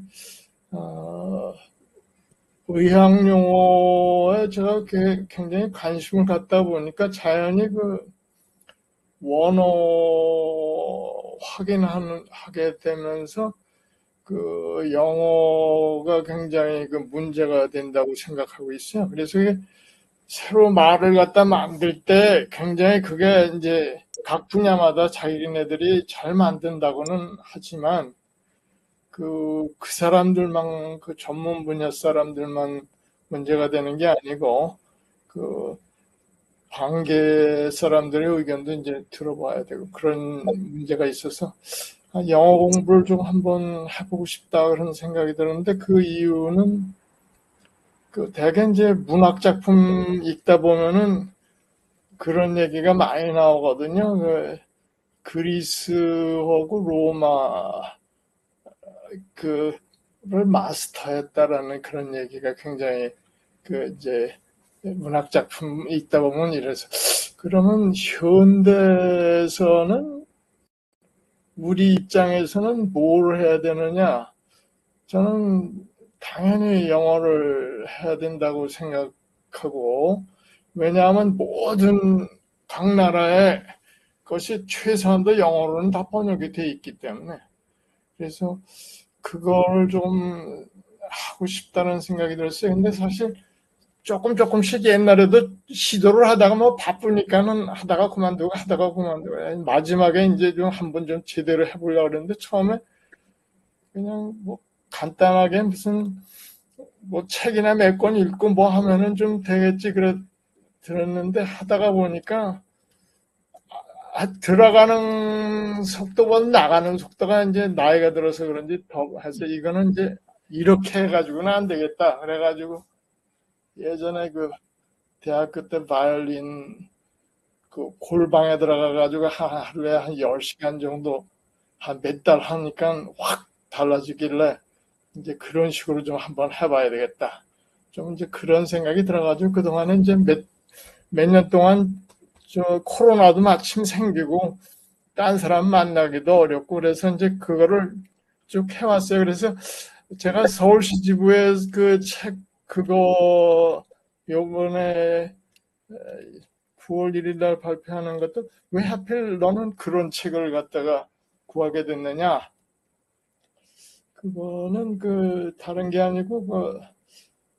의학 용어에 제가 굉장히 관심을 갖다 보니까 자연히 원어 하게 되면서 영어가 굉장히 문제가 된다고 생각하고 있어요. 그래서 새로 말을 갖다 만들 때 굉장히 그게 이제 각 분야마다 자기네들이 잘 만든다고는 하지만 그 사람들만 전문 분야 사람들만 문제가 되는 게 아니고 관계 사람들의 의견도 이제 들어봐야 되고 그런 문제가 있어서 영어 공부를 좀 한번 해보고 싶다 그런 생각이 드는데 그 이유는 대개 이제 문학 작품 읽다 보면은 그런 얘기가 많이 나오거든요. 그리스하고 로마 를 마스터했다라는 그런 얘기가 굉장히 이제 문학 작품 읽다 보면 이래서 그러면 현대에서는 우리 입장에서는 뭘 해야 되느냐? 저는 당연히 영어를 해야 된다고 생각하고, 왜냐하면 모든 각 나라의 것이 최소한도 영어로는 다 번역이 돼 있기 때문에, 그래서 그걸 좀 하고 싶다는 생각이 들었어요. 근데 사실 조금씩 옛날에도 시도를 하다가 바쁘니까는 하다가 그만두고 마지막에 이제 좀 한번 좀 제대로 해보려고 그랬는데 처음에 그냥 간단하게 무슨 책이나 몇 권 읽고 하면은 좀 되겠지 들었는데 하다가 보니까 들어가는 속도보다 나가는 속도가 이제 나이가 들어서 그런지 더 해서 이거는 이제 이렇게 해가지고는 안 되겠다. 그래가지고 예전에 대학교 때 바이올린 골방에 들어가가지고 하루에 한 10시간 정도 한 몇 달 하니까 확 달라지길래 이제 그런 식으로 좀 한번 해봐야 되겠다. 좀 이제 그런 생각이 들어가지고 그동안에 이제 몇 년 동안 코로나도 마침 생기고 딴 사람 만나기도 어렵고 그래서 이제 그거를 쭉 해왔어요. 그래서 제가 서울시 지부에 책 그거 요번에 9월 1일 날 발표하는 것도 왜 하필 너는 그런 책을 갖다가 구하게 됐느냐? 그거는 다른 게 아니고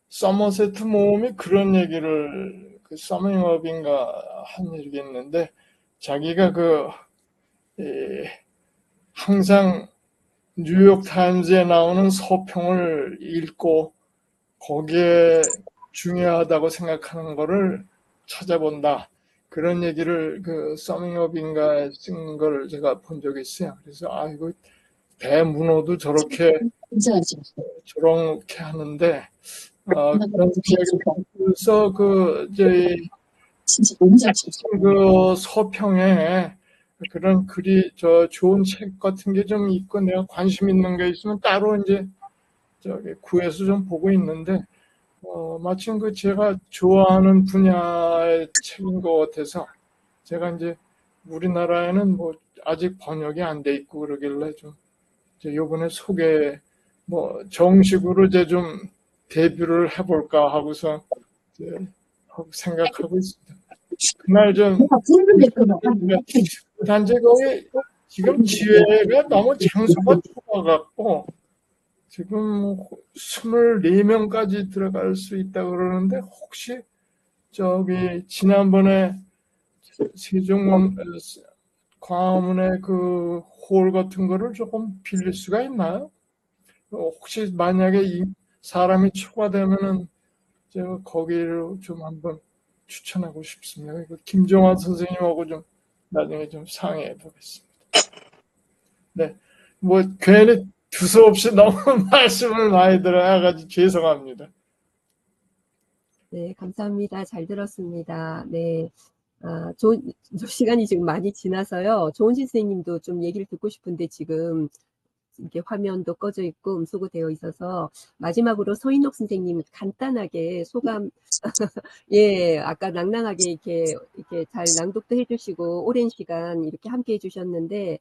서머세트 모험이 그런 얘기를 서밍업인가 한 얘기 있는데 자기가 항상 뉴욕 타임즈에 나오는 서평을 읽고 거기에 중요하다고 생각하는 거를 찾아본다. 그런 얘기를 서밍업인가에 쓴 걸 제가 본 적이 있어요. 그래서 이거 대문호도 저렇게 하는데 그래서 서평에 그런 글이 좋은 책 같은 게 좀 있고 내가 관심 있는 게 있으면 따로 이제 구해서 좀 보고 있는데 마침 제가 좋아하는 분야의 책인 것 같아서 제가 이제 우리나라에는 아직 번역이 안 돼 있고 그러길래 좀 요번에 소개 정식으로 이제 좀 데뷔를 해볼까 하고서 생각하고 있습니다. 그날 단지 거기 지금 지회가 너무 장소가 좁아갖고 지금 24명까지 들어갈 수 있다고 그러는데 혹시 저기 지난번에 세종 광화문에 그 홀 같은 거를 조금 빌릴 수가 있나요? 혹시 만약에 이 사람이 초과되면은 제가 거기를 좀 한번 추천하고 싶습니다. 김종환 선생님하고 좀 나중에 좀 상의해 보겠습니다. 네, 뭐 괜히 두서없이 너무 말씀을 많이 들어가지고 죄송합니다. 네, 감사합니다. 잘 들었습니다. 네. 시간이 지금 많이 지나서요. 조은신 선생님도 좀 얘기를 듣고 싶은데 지금 이렇게 화면도 꺼져 있고 음소거 되어 있어서 마지막으로 서인옥 선생님 간단하게 소감 예, 아까 낭낭하게 이렇게 잘 낭독도 해주시고 오랜 시간 이렇게 함께 해주셨는데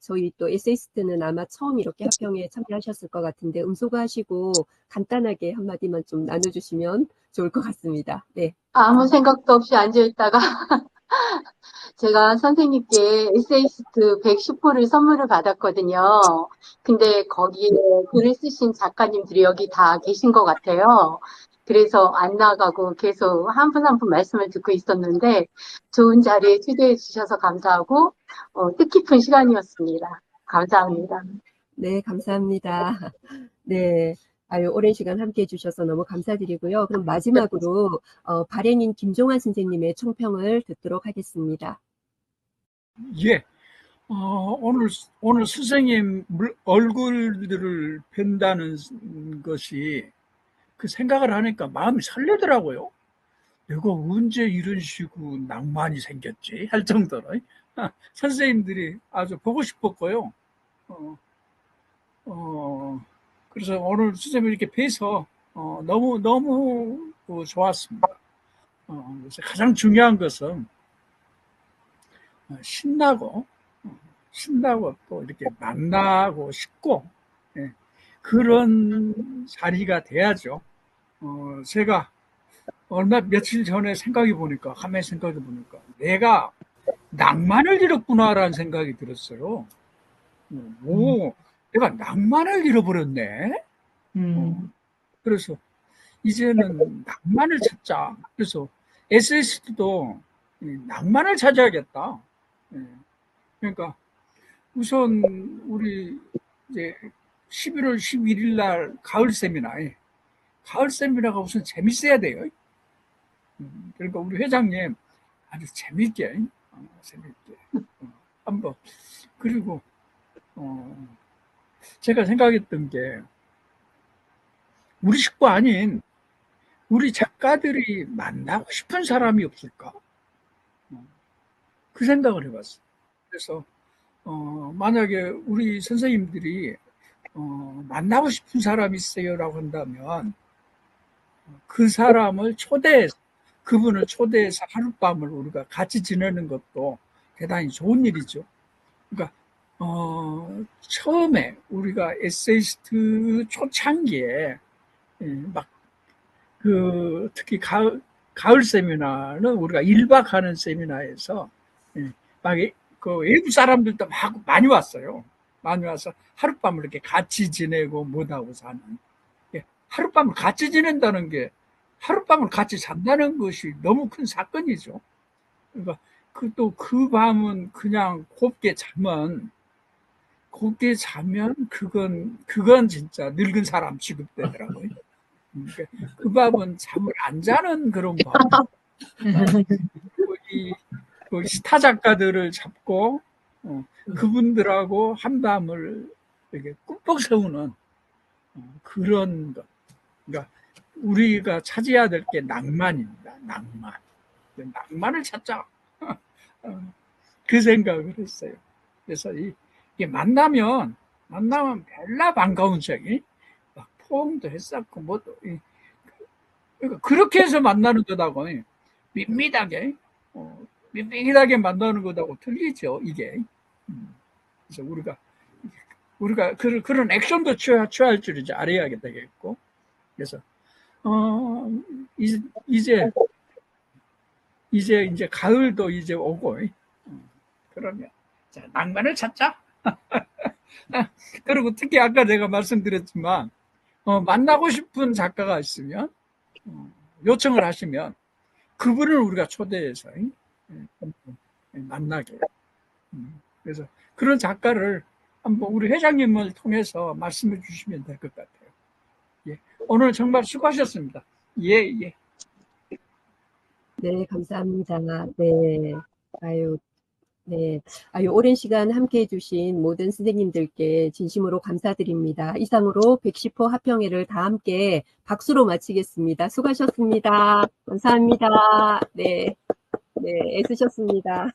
저희 또 에세이스트는 아마 처음 이렇게 합평에 참여하셨을 것 같은데 음소거 하시고 간단하게 한마디만 좀 나눠주시면 좋을 것 같습니다. 네. 아무 생각도 없이 앉아있다가 제가 선생님께 에세이스트 110호를 선물을 받았거든요. 근데 거기에 글을 쓰신 작가님들이 여기 다 계신 것 같아요. 그래서 안 나가고 계속 한 분 한 분 말씀을 듣고 있었는데 좋은 자리에 초대해 주셔서 감사하고 뜻깊은 시간이었습니다. 감사합니다. 네, 감사합니다. 네. 아유, 오랜 시간 함께 해주셔서 너무 감사드리고요. 그럼 마지막으로 발행인 김종환 선생님의 총평을 듣도록 하겠습니다. 예. 오늘 선생님 얼굴들을 뵌다는 것이 그 생각을 하니까 마음이 설레더라고요. 내가 언제 이런 식으로 낭만이 생겼지 할 정도로 선생님들이 아주 보고 싶었고요. 그래서 오늘 선생님 이렇게 뵈서 너무 좋았습니다. 그래서 가장 중요한 것은 신나고 또 이렇게 만나고 싶고 그런 자리가 돼야죠. 제가 며칠 전에 가만히 생각해 보니까 내가 낭만을 잃었구나라는 생각이 들었어요. 내가 낭만을 잃어버렸네. 그래서 이제는 낭만을 찾자. 그래서 SS도 낭만을 찾아야겠다. 그러니까 우선 우리 이제 11월 11일 날 가을 세미나가 우선 재밌어야 돼요. 그러니까 우리 회장님 아주 재밌게 한번 그리고 제가 생각했던 게 우리 식구 아닌 우리 작가들이 만나고 싶은 사람이 없을까? 그 생각을 해봤어요. 그래서 만약에 우리 선생님들이 만나고 싶은 사람이 있어요라고 한다면 그 사람을 그분을 초대해서 하룻밤을 우리가 같이 지내는 것도 대단히 좋은 일이죠. 그러니까 처음에 우리가 에세이스트 초창기에 특히 가을 세미나는 우리가 1박 하는 세미나에서 외국 사람들도 많이 왔어요. 많이 와서 하룻밤을 이렇게 같이 지내고 못하고 사는. 하룻밤을 같이 지낸다는 게 하룻밤을 같이 잔다는 것이 너무 큰 사건이죠. 그러니까 그 밤은 그냥 곱게 자면 그건 진짜 늙은 사람 취급되더라고요. 그러니까 그 밤은 잠을 안 자는 그런 밤. 이 스타 작가들을 잡고 그분들하고 한밤을 이렇게 꿈뻑 세우는 그런 것. 그러니까 우리가 찾아야 될 게 낭만입니다. 낭만을 찾자. 그 생각을 했어요. 그래서 이게 만나면 별나 반가운 적이 막 포옹도 했었고 그러니까 그렇게 해서 만나는 거다고 밋밋하게 만나는 거다고 틀리죠 이게. 그래서 우리가 그런 액션도 취할 줄 이제 알아야 되겠고. 그래서 이제 가을도 이제 오고 그러면 자, 낭만을 찾자. 그리고 특히 아까 제가 말씀드렸지만 만나고 싶은 작가가 있으면 요청을 하시면 그분을 우리가 초대해서 만나게. 그래서 그런 작가를 한번 우리 회장님을 통해서 말씀해 주시면 될 것 같아요. 예. 오늘 정말 수고하셨습니다. 예, 예. 네, 감사합니다. 네. 네. 오랜 시간 함께 해주신 모든 선생님들께 진심으로 감사드립니다. 이상으로 110호 화평회를 다 함께 박수로 마치겠습니다. 수고하셨습니다. 감사합니다. 네. 네, 애쓰셨습니다.